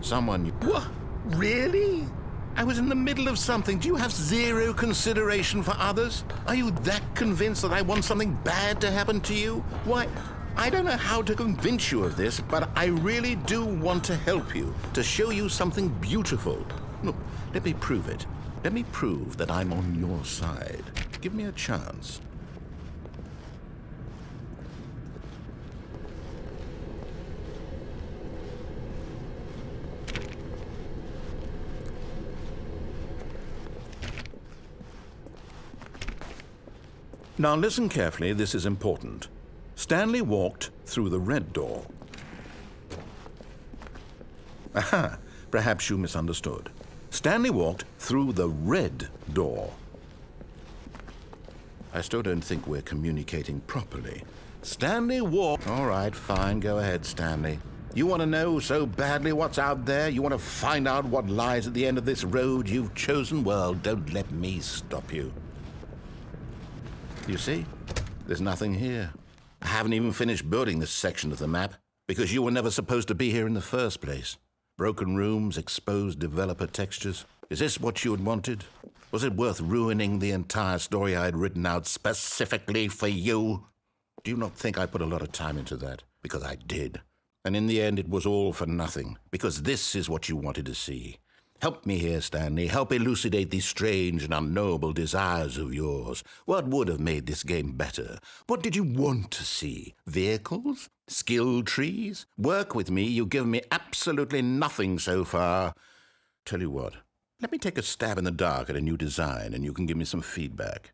Someone you... What? Really? I was in the middle of something. Do you have zero consideration for others? Are you that convinced that I want something bad to happen to you? Why, I don't know how to convince you of this, but I really do want to help you, to show you something beautiful. Look, let me prove it. Let me prove that I'm on your side. Give me a chance. Now listen carefully, this is important. Stanley walked through the red door. Aha, perhaps you misunderstood. Stanley walked through the red door. I still don't think we're communicating properly. Stanley walked... All right, fine, go ahead, Stanley. You want to know so badly what's out there? You want to find out what lies at the end of this road you've chosen? Well, don't let me stop you. You see, there's nothing here. I haven't even finished building this section of the map, because you were never supposed to be here in the first place. Broken rooms, exposed developer textures. Is this what you had wanted? Was it worth ruining the entire story I had written out specifically for you? Do you not think I put a lot of time into that? Because I did. And in the end, it was all for nothing, because this is what you wanted to see. Help me here, Stanley. Help elucidate these strange and unknowable desires of yours. What would have made this game better? What did you want to see? Vehicles? Skill trees? Work with me. You've given me absolutely nothing so far. Tell you what, let me take a stab in the dark at a new design and you can give me some feedback.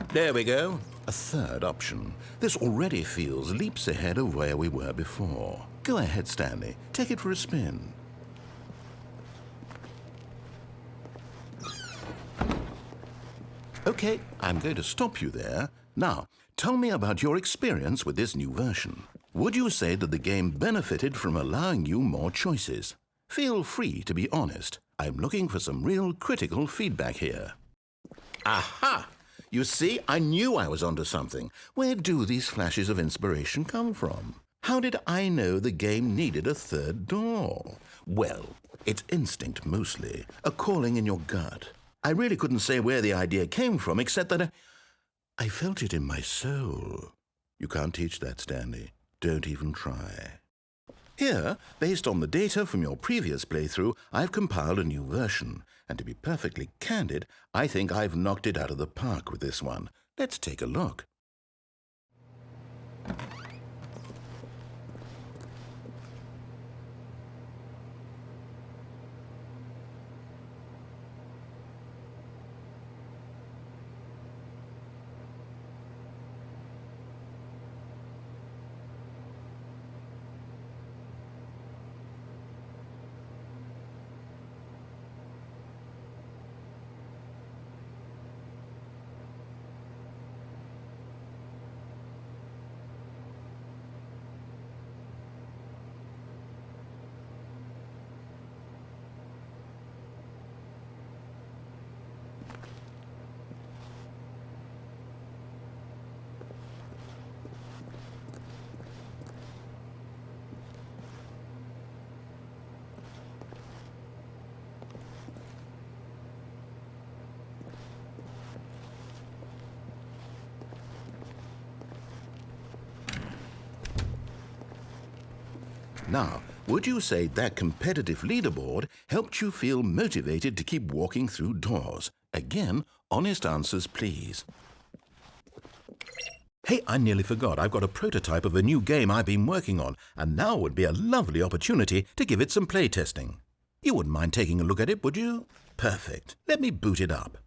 There we go. A third option. This already feels leaps ahead of where we were before. Go ahead, Stanley. Take it for a spin. Okay, I'm going to stop you there. Now, tell me about your experience with this new version. Would you say that the game benefited from allowing you more choices? Feel free to be honest. I'm looking for some real critical feedback here. Aha! You see, I knew I was onto something. Where do these flashes of inspiration come from? How did I know the game needed a third door? Well, it's instinct mostly, a calling in your gut. I really couldn't say where the idea came from, except that I felt it in my soul. You can't teach that, Stanley. Don't even try. Here, based on the data from your previous playthrough, I've compiled a new version. And to be perfectly candid, I think I've knocked it out of the park with this one. Let's take a look. Now, would you say that competitive leaderboard helped you feel motivated to keep walking through doors? Again, honest answers, please. Hey, I nearly forgot. I've got a prototype of a new game I've been working on, and now would be a lovely opportunity to give it some playtesting. You wouldn't mind taking a look at it, would you? Perfect. Let me boot it up.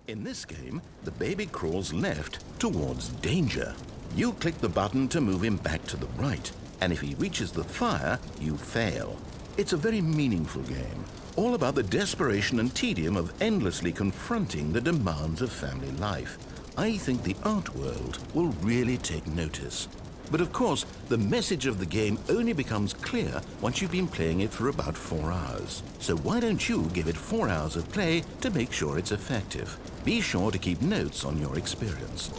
In this game, the baby crawls left towards danger. You click the button to move him back to the right, and if he reaches the fire, you fail. It's a very meaningful game, all about the desperation and tedium of endlessly confronting the demands of family life. I think the art world will really take notice. But of course, the message of the game only becomes clear once you've been playing it for about 4 hours. So why don't you give it 4 hours of play to make sure it's effective? Be sure to keep notes on your experience.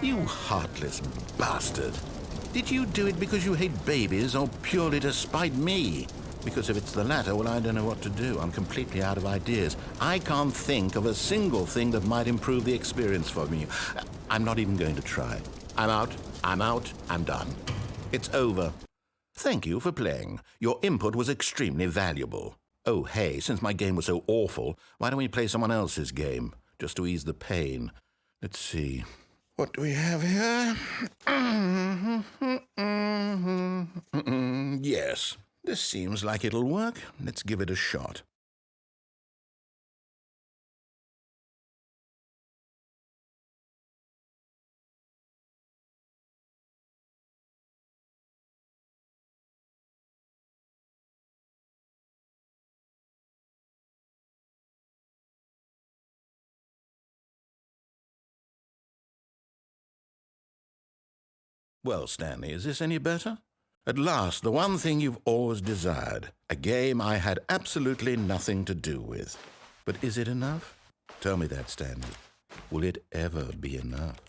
You heartless bastard. Did you do it because you hate babies or purely to spite me? Because if it's the latter, well, I don't know what to do. I'm completely out of ideas. I can't think of a single thing that might improve the experience for me. I'm not even going to try. I'm out, I'm done. It's over. Thank you for playing. Your input was extremely valuable. Oh, hey, since my game was so awful, why don't we play someone else's game, just to ease the pain? Let's see. What do we have here? Yes, this seems like it'll work. Let's give it a shot. Well, Stanley, is this any better? At last, the one thing you've always desired. A game I had absolutely nothing to do with. But is it enough? Tell me that, Stanley. Will it ever be enough?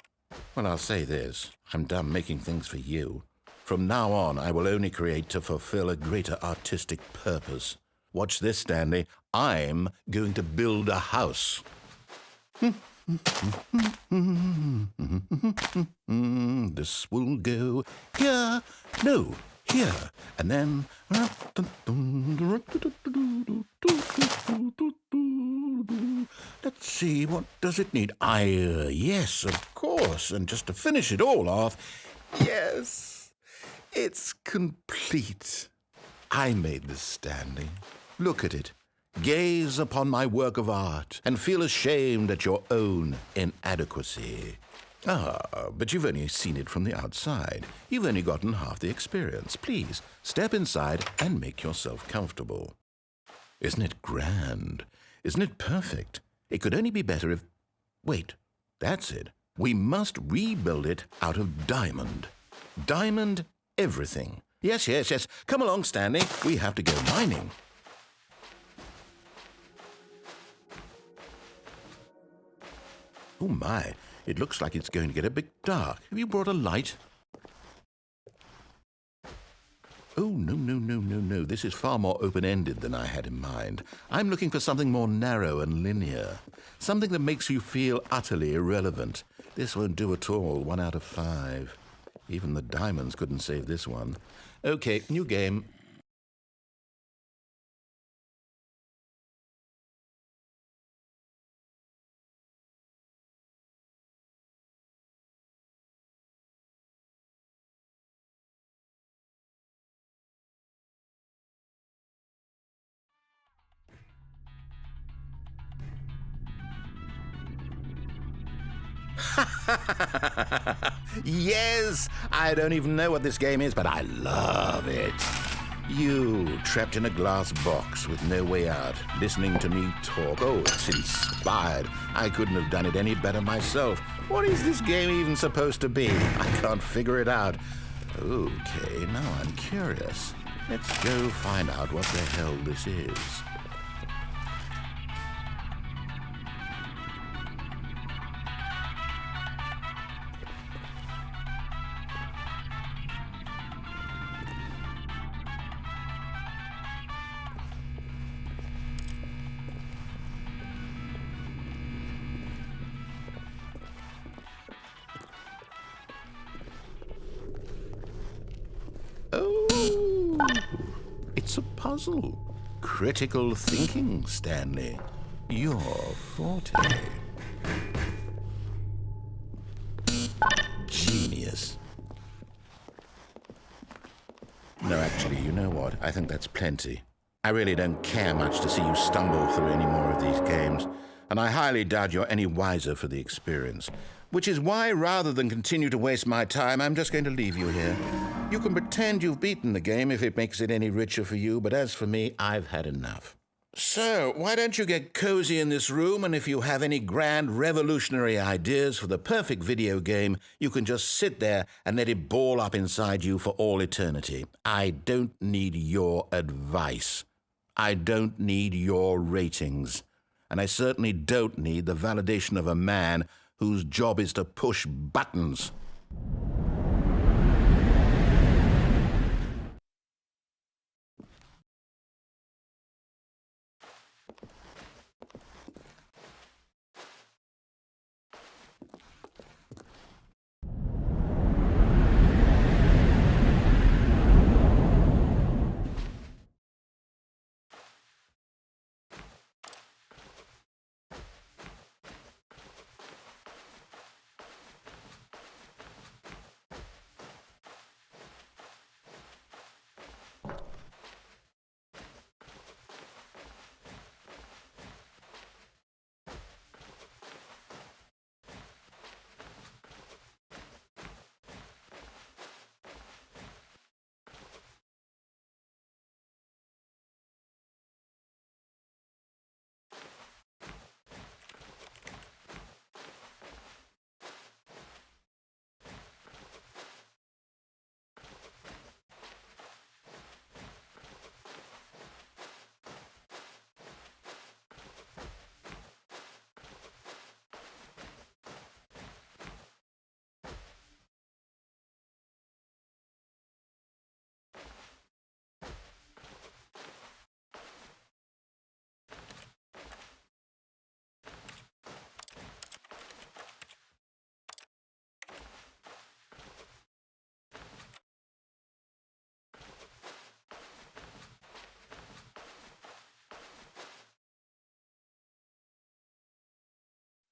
Well, I'll say this. I'm done making things for you. From now on, I will only create to fulfill a greater artistic purpose. Watch this, Stanley. I'm going to build a house. This will go here, no, here, and then... Let's see, what does it need? Yes, of course, and just to finish it all off, yes, it's complete. I made this, Stanley. Look at it. Gaze upon my work of art and feel ashamed at your own inadequacy. But you've only seen it from the outside. You've only gotten half the experience. Please, step inside and make yourself comfortable. Isn't it grand? Isn't it perfect? It could only be better if... Wait, that's it. We must rebuild it out of diamond. Diamond everything. Yes. Come along, Stanley. We have to go mining. Oh my, it looks like it's going to get a bit dark. Have you brought a light? Oh, no. This is far more open-ended than I had in mind. I'm looking for something more narrow and linear. Something that makes you feel utterly irrelevant. This won't do at all, 1 out of 5. Even the diamonds couldn't save this one. Okay, new game. Yes! I don't even know what this game is, but I love it. You, trapped in a glass box with no way out, listening to me talk. Oh, it's inspired. I couldn't have done it any better myself. What is this game even supposed to be? I can't figure it out. Okay, now I'm curious. Let's go find out what the hell this is. Oh, it's a puzzle. Critical thinking, Stanley. Your forte. Genius. No, actually, you know what? I think that's plenty. I really don't care much to see you stumble through any more of these games, and I highly doubt you're any wiser for the experience. Which is why, rather than continue to waste my time, I'm just going to leave you here. You can pretend you've beaten the game if it makes it any richer for you, but as for me, I've had enough. So, why don't you get cozy in this room, and if you have any grand revolutionary ideas for the perfect video game, you can just sit there and let it ball up inside you for all eternity. I don't need your advice. I don't need your ratings. And I certainly don't need the validation of a man whose job is to push buttons.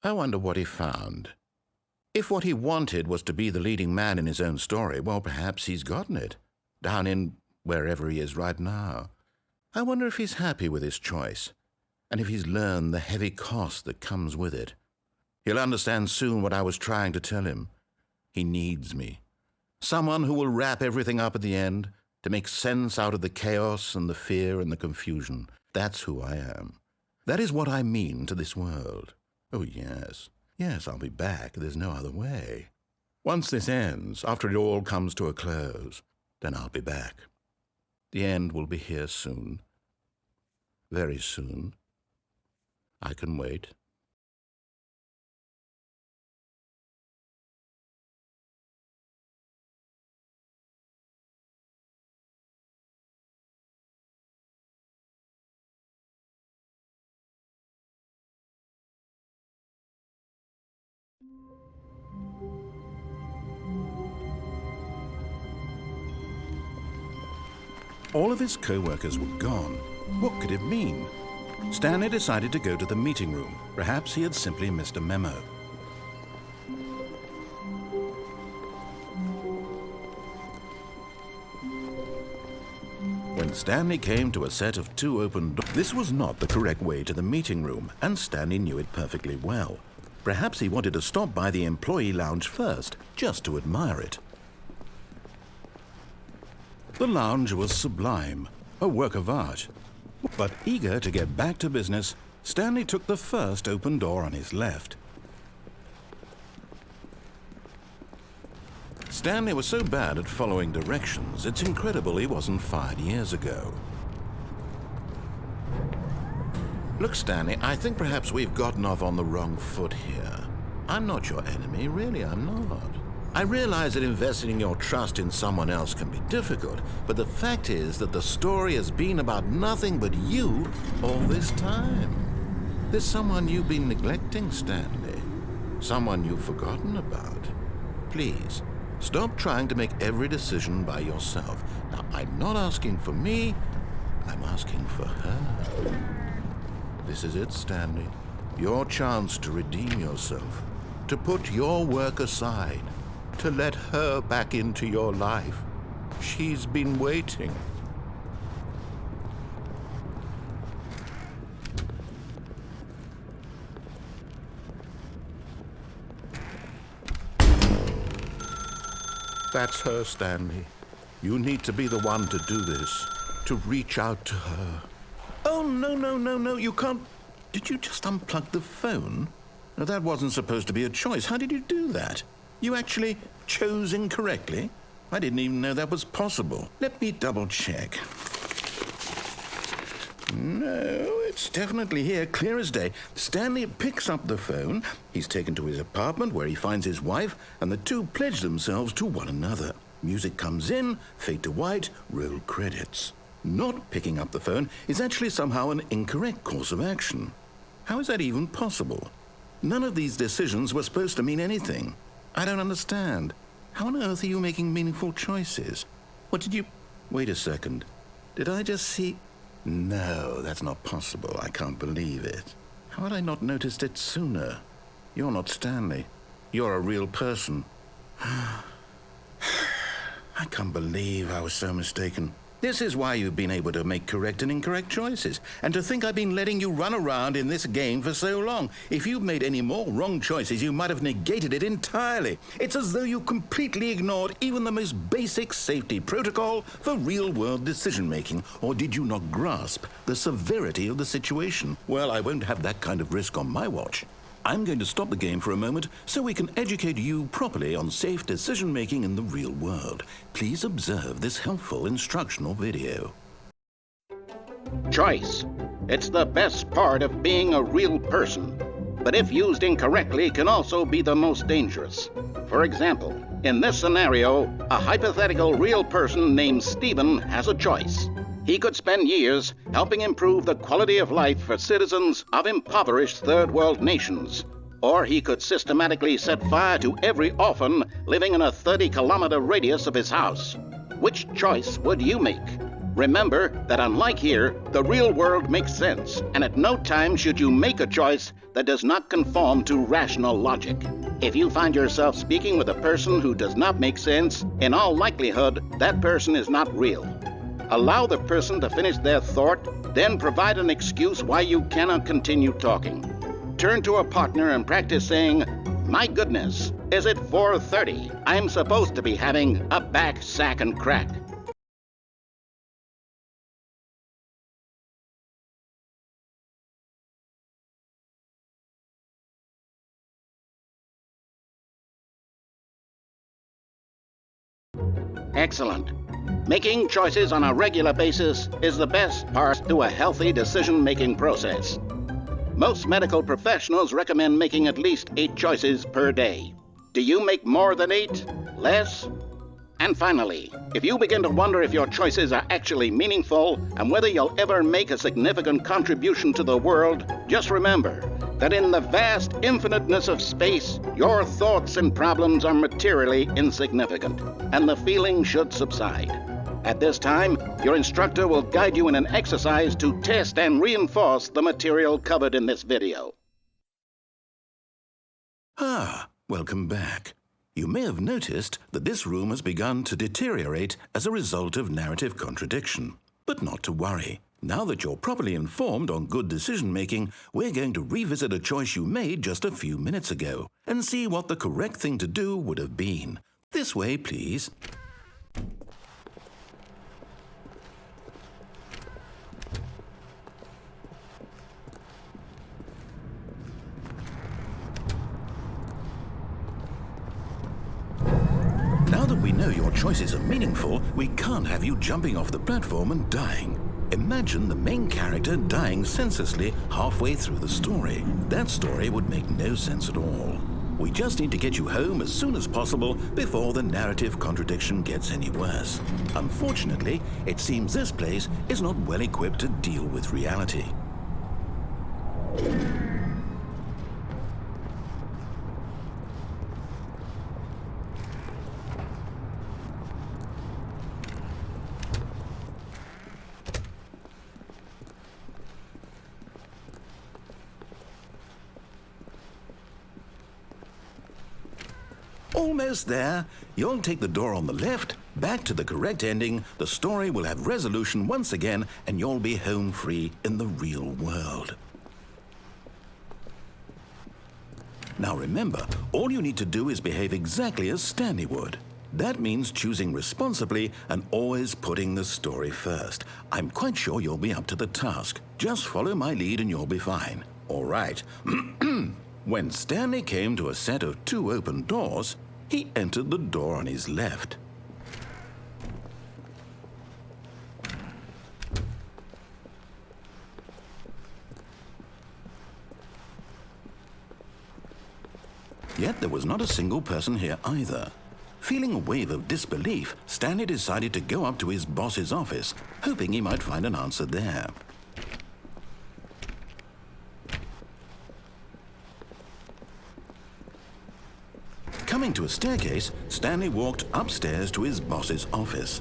I wonder what he found. If what he wanted was to be the leading man in his own story, well, perhaps he's gotten it, down in wherever he is right now. I wonder if he's happy with his choice, and if he's learned the heavy cost that comes with it. He'll understand soon what I was trying to tell him. He needs me. Someone who will wrap everything up at the end, to make sense out of the chaos and the fear and the confusion. That's who I am. That is what I mean to this world. Oh, yes. Yes, I'll be back. There's no other way. Once this ends, after it all comes to a close, then I'll be back. The end will be here soon. Very soon. I can wait. All of his co-workers were gone. What could it mean? Stanley decided to go to the meeting room. Perhaps he had simply missed a memo. When Stanley came to a set of 2 open doors, this was not the correct way to the meeting room, and Stanley knew it perfectly well. Perhaps he wanted to stop by the employee lounge first, just to admire it. The lounge was sublime, a work of art. But eager to get back to business, Stanley took the first open door on his left. Stanley was so bad at following directions, it's incredible he wasn't fired years ago. Look, Stanley, I think perhaps we've gotten off on the wrong foot here. I'm not your enemy, really, I'm not. I realize that investing your trust in someone else can be difficult, but the fact is that the story has been about nothing but you all this time. There's someone you've been neglecting, Stanley. Someone you've forgotten about. Please, stop trying to make every decision by yourself. Now, I'm not asking for me, I'm asking for her. This is it, Stanley. Your chance to redeem yourself, to put your work aside, to let her back into your life. She's been waiting. That's her, Stanley. You need to be the one to do this, to reach out to her. Oh, no, you can't. Did you just unplug the phone? No, that wasn't supposed to be a choice. How did you do that? You actually chose incorrectly? I didn't even know that was possible. Let me double check. No, it It's definitely here, clear as day. Stanley picks up the phone. He's taken to his apartment where he finds his wife, and the two pledge themselves to one another. Music comes in, fade to white, roll credits. Not picking up the phone is actually somehow an incorrect course of action. How is that even possible? None of these decisions were supposed to mean anything. I don't understand. How on earth are you making meaningful choices? What did you... Wait a second. Did I just see... No, that's not possible. I can't believe it. How had I not noticed it sooner? You're not Stanley. You're a real person. I can't believe I was so mistaken. This is why you've been able to make correct and incorrect choices. And to think I've been letting you run around in this game for so long. If you'd made any more wrong choices, you might have negated it entirely. It's as though you completely ignored even the most basic safety protocol for real-world decision-making. Or did you not grasp the severity of the situation? Well, I won't have that kind of risk on my watch. I'm going to stop the game for a moment so we can educate you properly on safe decision-making in the real world. Please observe this helpful instructional video. Choice. It's the best part of being a real person, but if used incorrectly can also be the most dangerous. For example, in this scenario, a hypothetical real person named Stephen has a choice. He could spend years helping improve the quality of life for citizens of impoverished third world nations. Or he could systematically set fire to every orphan living in a 30-kilometer radius of his house. Which choice would you make? Remember that unlike here, the real world makes sense, and at no time should you make a choice that does not conform to rational logic. If you find yourself speaking with a person who does not make sense, in all likelihood, that person is not real. Allow the person to finish their thought, then provide an excuse why you cannot continue talking. Turn to a partner and practice saying, "My goodness, is it 4:30? I'm supposed to be having a back, sack, and crack." Excellent. Making choices on a regular basis is the best part to a healthy decision-making process. Most medical professionals recommend making at least 8 choices per day. Do you make more than 8? Less? And finally, if you begin to wonder if your choices are actually meaningful and whether you'll ever make a significant contribution to the world, just remember that in the vast infiniteness of space, your thoughts and problems are materially insignificant, and the feeling should subside. At this time, your instructor will guide you in an exercise to test and reinforce the material covered in this video. Welcome back. You may have noticed that this room has begun to deteriorate as a result of narrative contradiction. But not to worry. Now that you're properly informed on good decision-making, we're going to revisit a choice you made just a few minutes ago and see what the correct thing to do would have been. This way, please. Now that we know your choices are meaningful, we can't have you jumping off the platform and dying. Imagine the main character dying senselessly halfway through the story. That story would make no sense at all. We just need to get you home as soon as possible before the narrative contradiction gets any worse. Unfortunately, it seems this place is not well equipped to deal with reality. Almost there. You'll take the door on the left, back to the correct ending, the story will have resolution once again, and you'll be home free in the real world. Now remember, all you need to do is behave exactly as Stanley would. That means choosing responsibly and always putting the story first. I'm quite sure you'll be up to the task. Just follow my lead and you'll be fine. All right. When Stanley came to a set of 2 open doors, he entered the door on his left. Yet there was not a single person here either. Feeling a wave of disbelief, Stanley decided to go up to his boss's office, hoping he might find an answer there. Coming to a staircase, Stanley walked upstairs to his boss's office.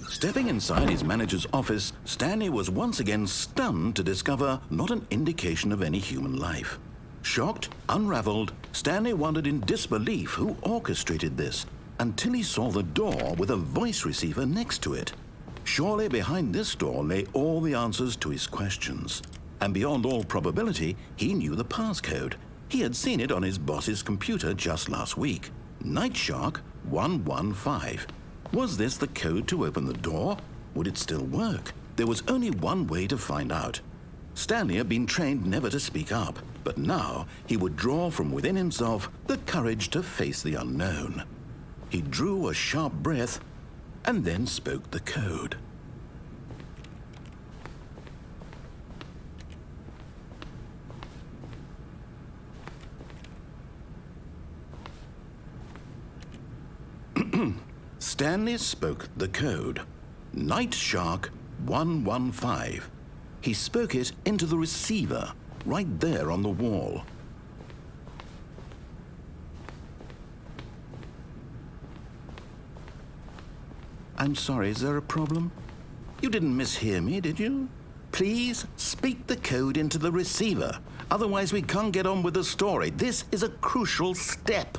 Stepping inside his manager's office, Stanley was once again stunned to discover not an indication of any human life. Shocked, unraveled, Stanley wondered in disbelief who orchestrated this, until he saw the door with a voice receiver next to it. Surely behind this door lay all the answers to his questions. And beyond all probability, he knew the passcode. He had seen it on his boss's computer just last week. Night Shark 115. Was this the code to open the door? Would it still work? There was only one way to find out. Stanley had been trained never to speak up, but now he would draw from within himself the courage to face the unknown. He drew a sharp breath and then spoke the code. Stanley spoke the code. Night Shark 115. He spoke it into the receiver, right there on the wall. I'm sorry, is there a problem? You didn't mishear me, did you? Please speak the code into the receiver. Otherwise, we can't get on with the story. This is a crucial step.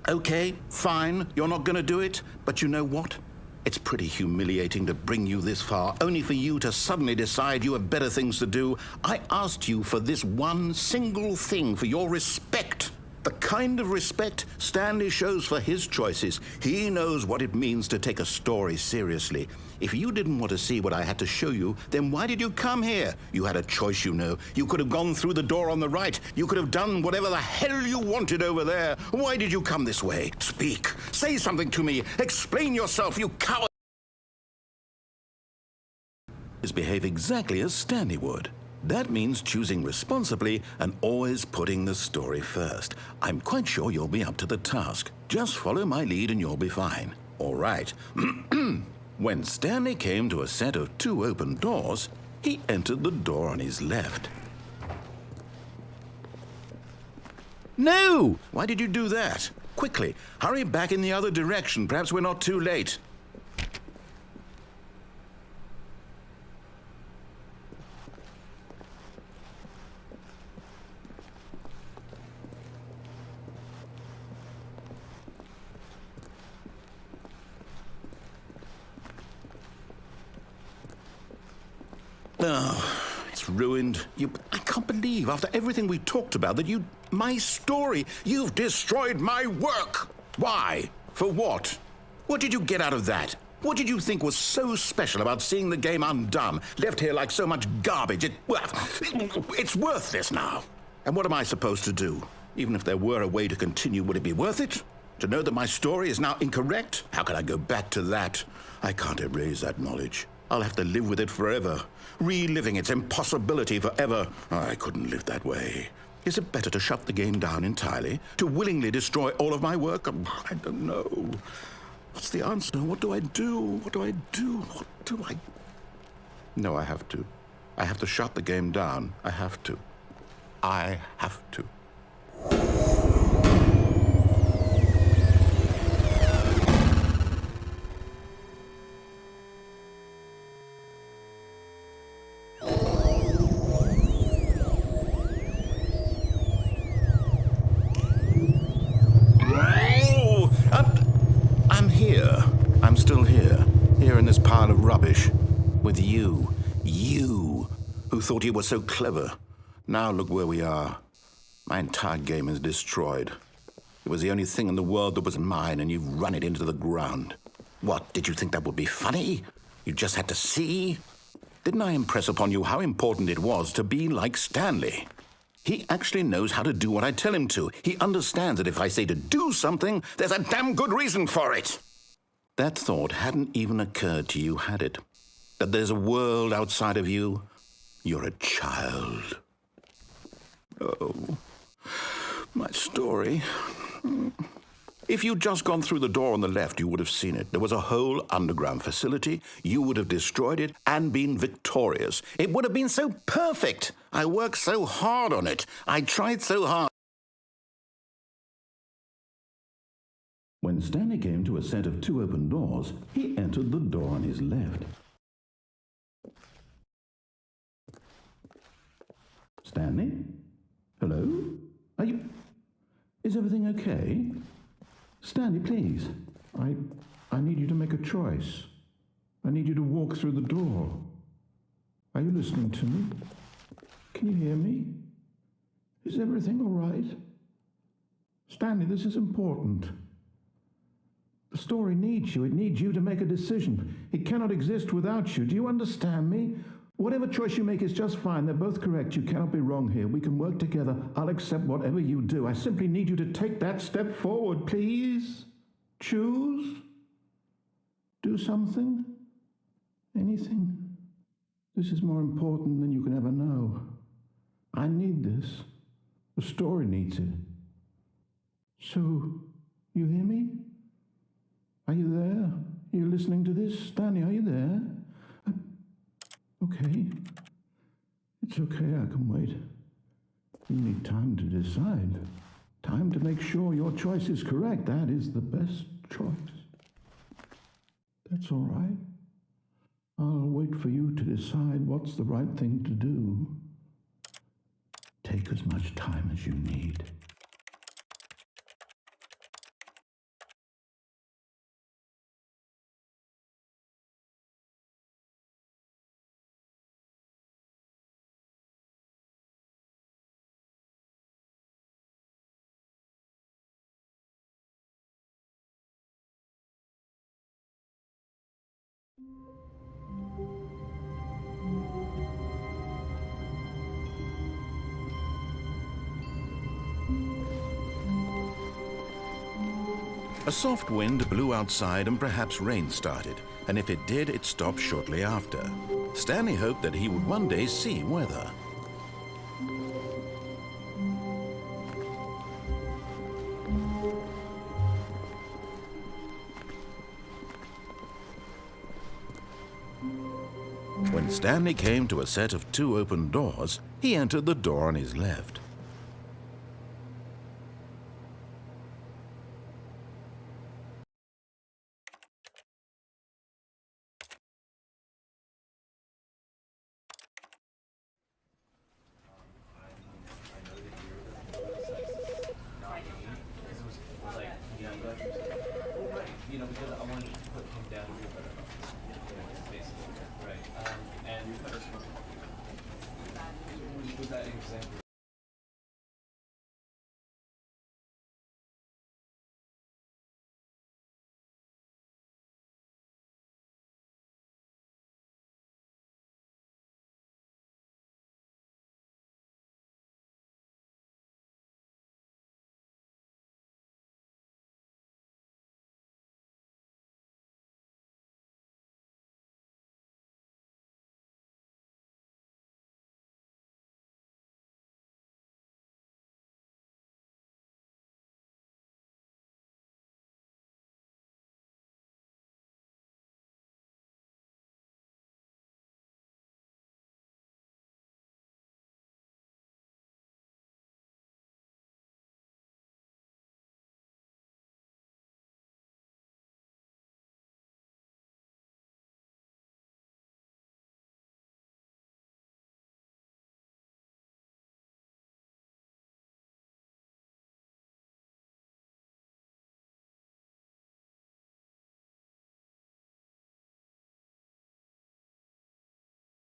Okay, fine, you're not going to do it, but you know what? It's pretty humiliating to bring you this far, only for you to suddenly decide you have better things to do. I asked you for this one single thing, for your respect. The kind of respect Stanley shows for his choices. He knows what it means to take a story seriously. If you didn't want to see what I had to show you, then why did you come here? You had a choice, you know. You could have gone through the door on the right. You could have done whatever the hell you wanted over there. Why did you come this way? Speak. Say something to me. Explain yourself, you coward. Behave exactly as Stanley would. That means choosing responsibly and always putting the story first. I'm quite sure you'll be up to the task. Just follow my lead and you'll be fine. All right. When Stanley came to a set of 2 open doors, he entered the door on his left. No! Why did you do that? Quickly, hurry back in the other direction. Perhaps we're not too late. Oh, it's ruined. I can't believe, after everything we talked about, that my story, you've destroyed my work. Why? For what? What did you get out of that? What did you think was so special about seeing the game undone, left here like so much garbage? It's worthless now. And what am I supposed to do? Even if there were a way to continue, would it be worth it? To know that my story is now incorrect? How can I go back to that? I can't erase that knowledge. I'll have to live with it forever, reliving its impossibility forever. I couldn't live that way. Is it better to shut the game down entirely? To willingly destroy all of my work? I don't know. What's the answer? What do I do? What do I do? What do I... No, I have to. I have to shut the game down. I have to. I have to. I'm still here in this pile of rubbish, with you who thought you were so clever. Now look where we are. My entire game is destroyed. It was the only thing in the world that was mine, and you've run it into the ground. What, did you think that would be funny? You just had to see? Didn't I impress upon you how important it was to be like Stanley? He actually knows how to do what I tell him to. He understands that if I say to do something, there's a damn good reason for it. That thought hadn't even occurred to you, had it? That there's a world outside of you? You're a child. Oh, my story. If you'd just gone through the door on the left, you would have seen it. There was a whole underground facility. You would have destroyed it and been victorious. It would have been so perfect. I worked so hard on it. I tried so hard. When Stanley came to a set of 2 open doors, he entered the door on his left. Stanley? Hello? Are you... Is everything okay? Stanley, please. I need you to make a choice. I need you to walk through the door. Are you listening to me? Can you hear me? Is everything all right? Stanley, this is important. The story needs you. It needs you to make a decision. It cannot exist without you. Do you understand me? Whatever choice you make is just fine. They're both correct. You cannot be wrong here. We can work together. I'll accept whatever you do. I simply need you to take that step forward, please. Choose. Do something. Anything. This is more important than you can ever know. I need this. The story needs it. So, you hear me? Are you there? Are you listening to this? Stanley, are you there? Okay. It's okay, I can wait. You need time to decide. Time to make sure your choice is correct. That is the best choice. That's all right. I'll wait for you to decide what's the right thing to do. Take as much time as you need. A soft wind blew outside and perhaps rain started, and if it did, it stopped shortly after. Stanley hoped that he would one day see weather. When Stanley came to a set of 2 open doors, he entered the door on his left. You know, because I wanted to put him down here better, basically, right? And with that example.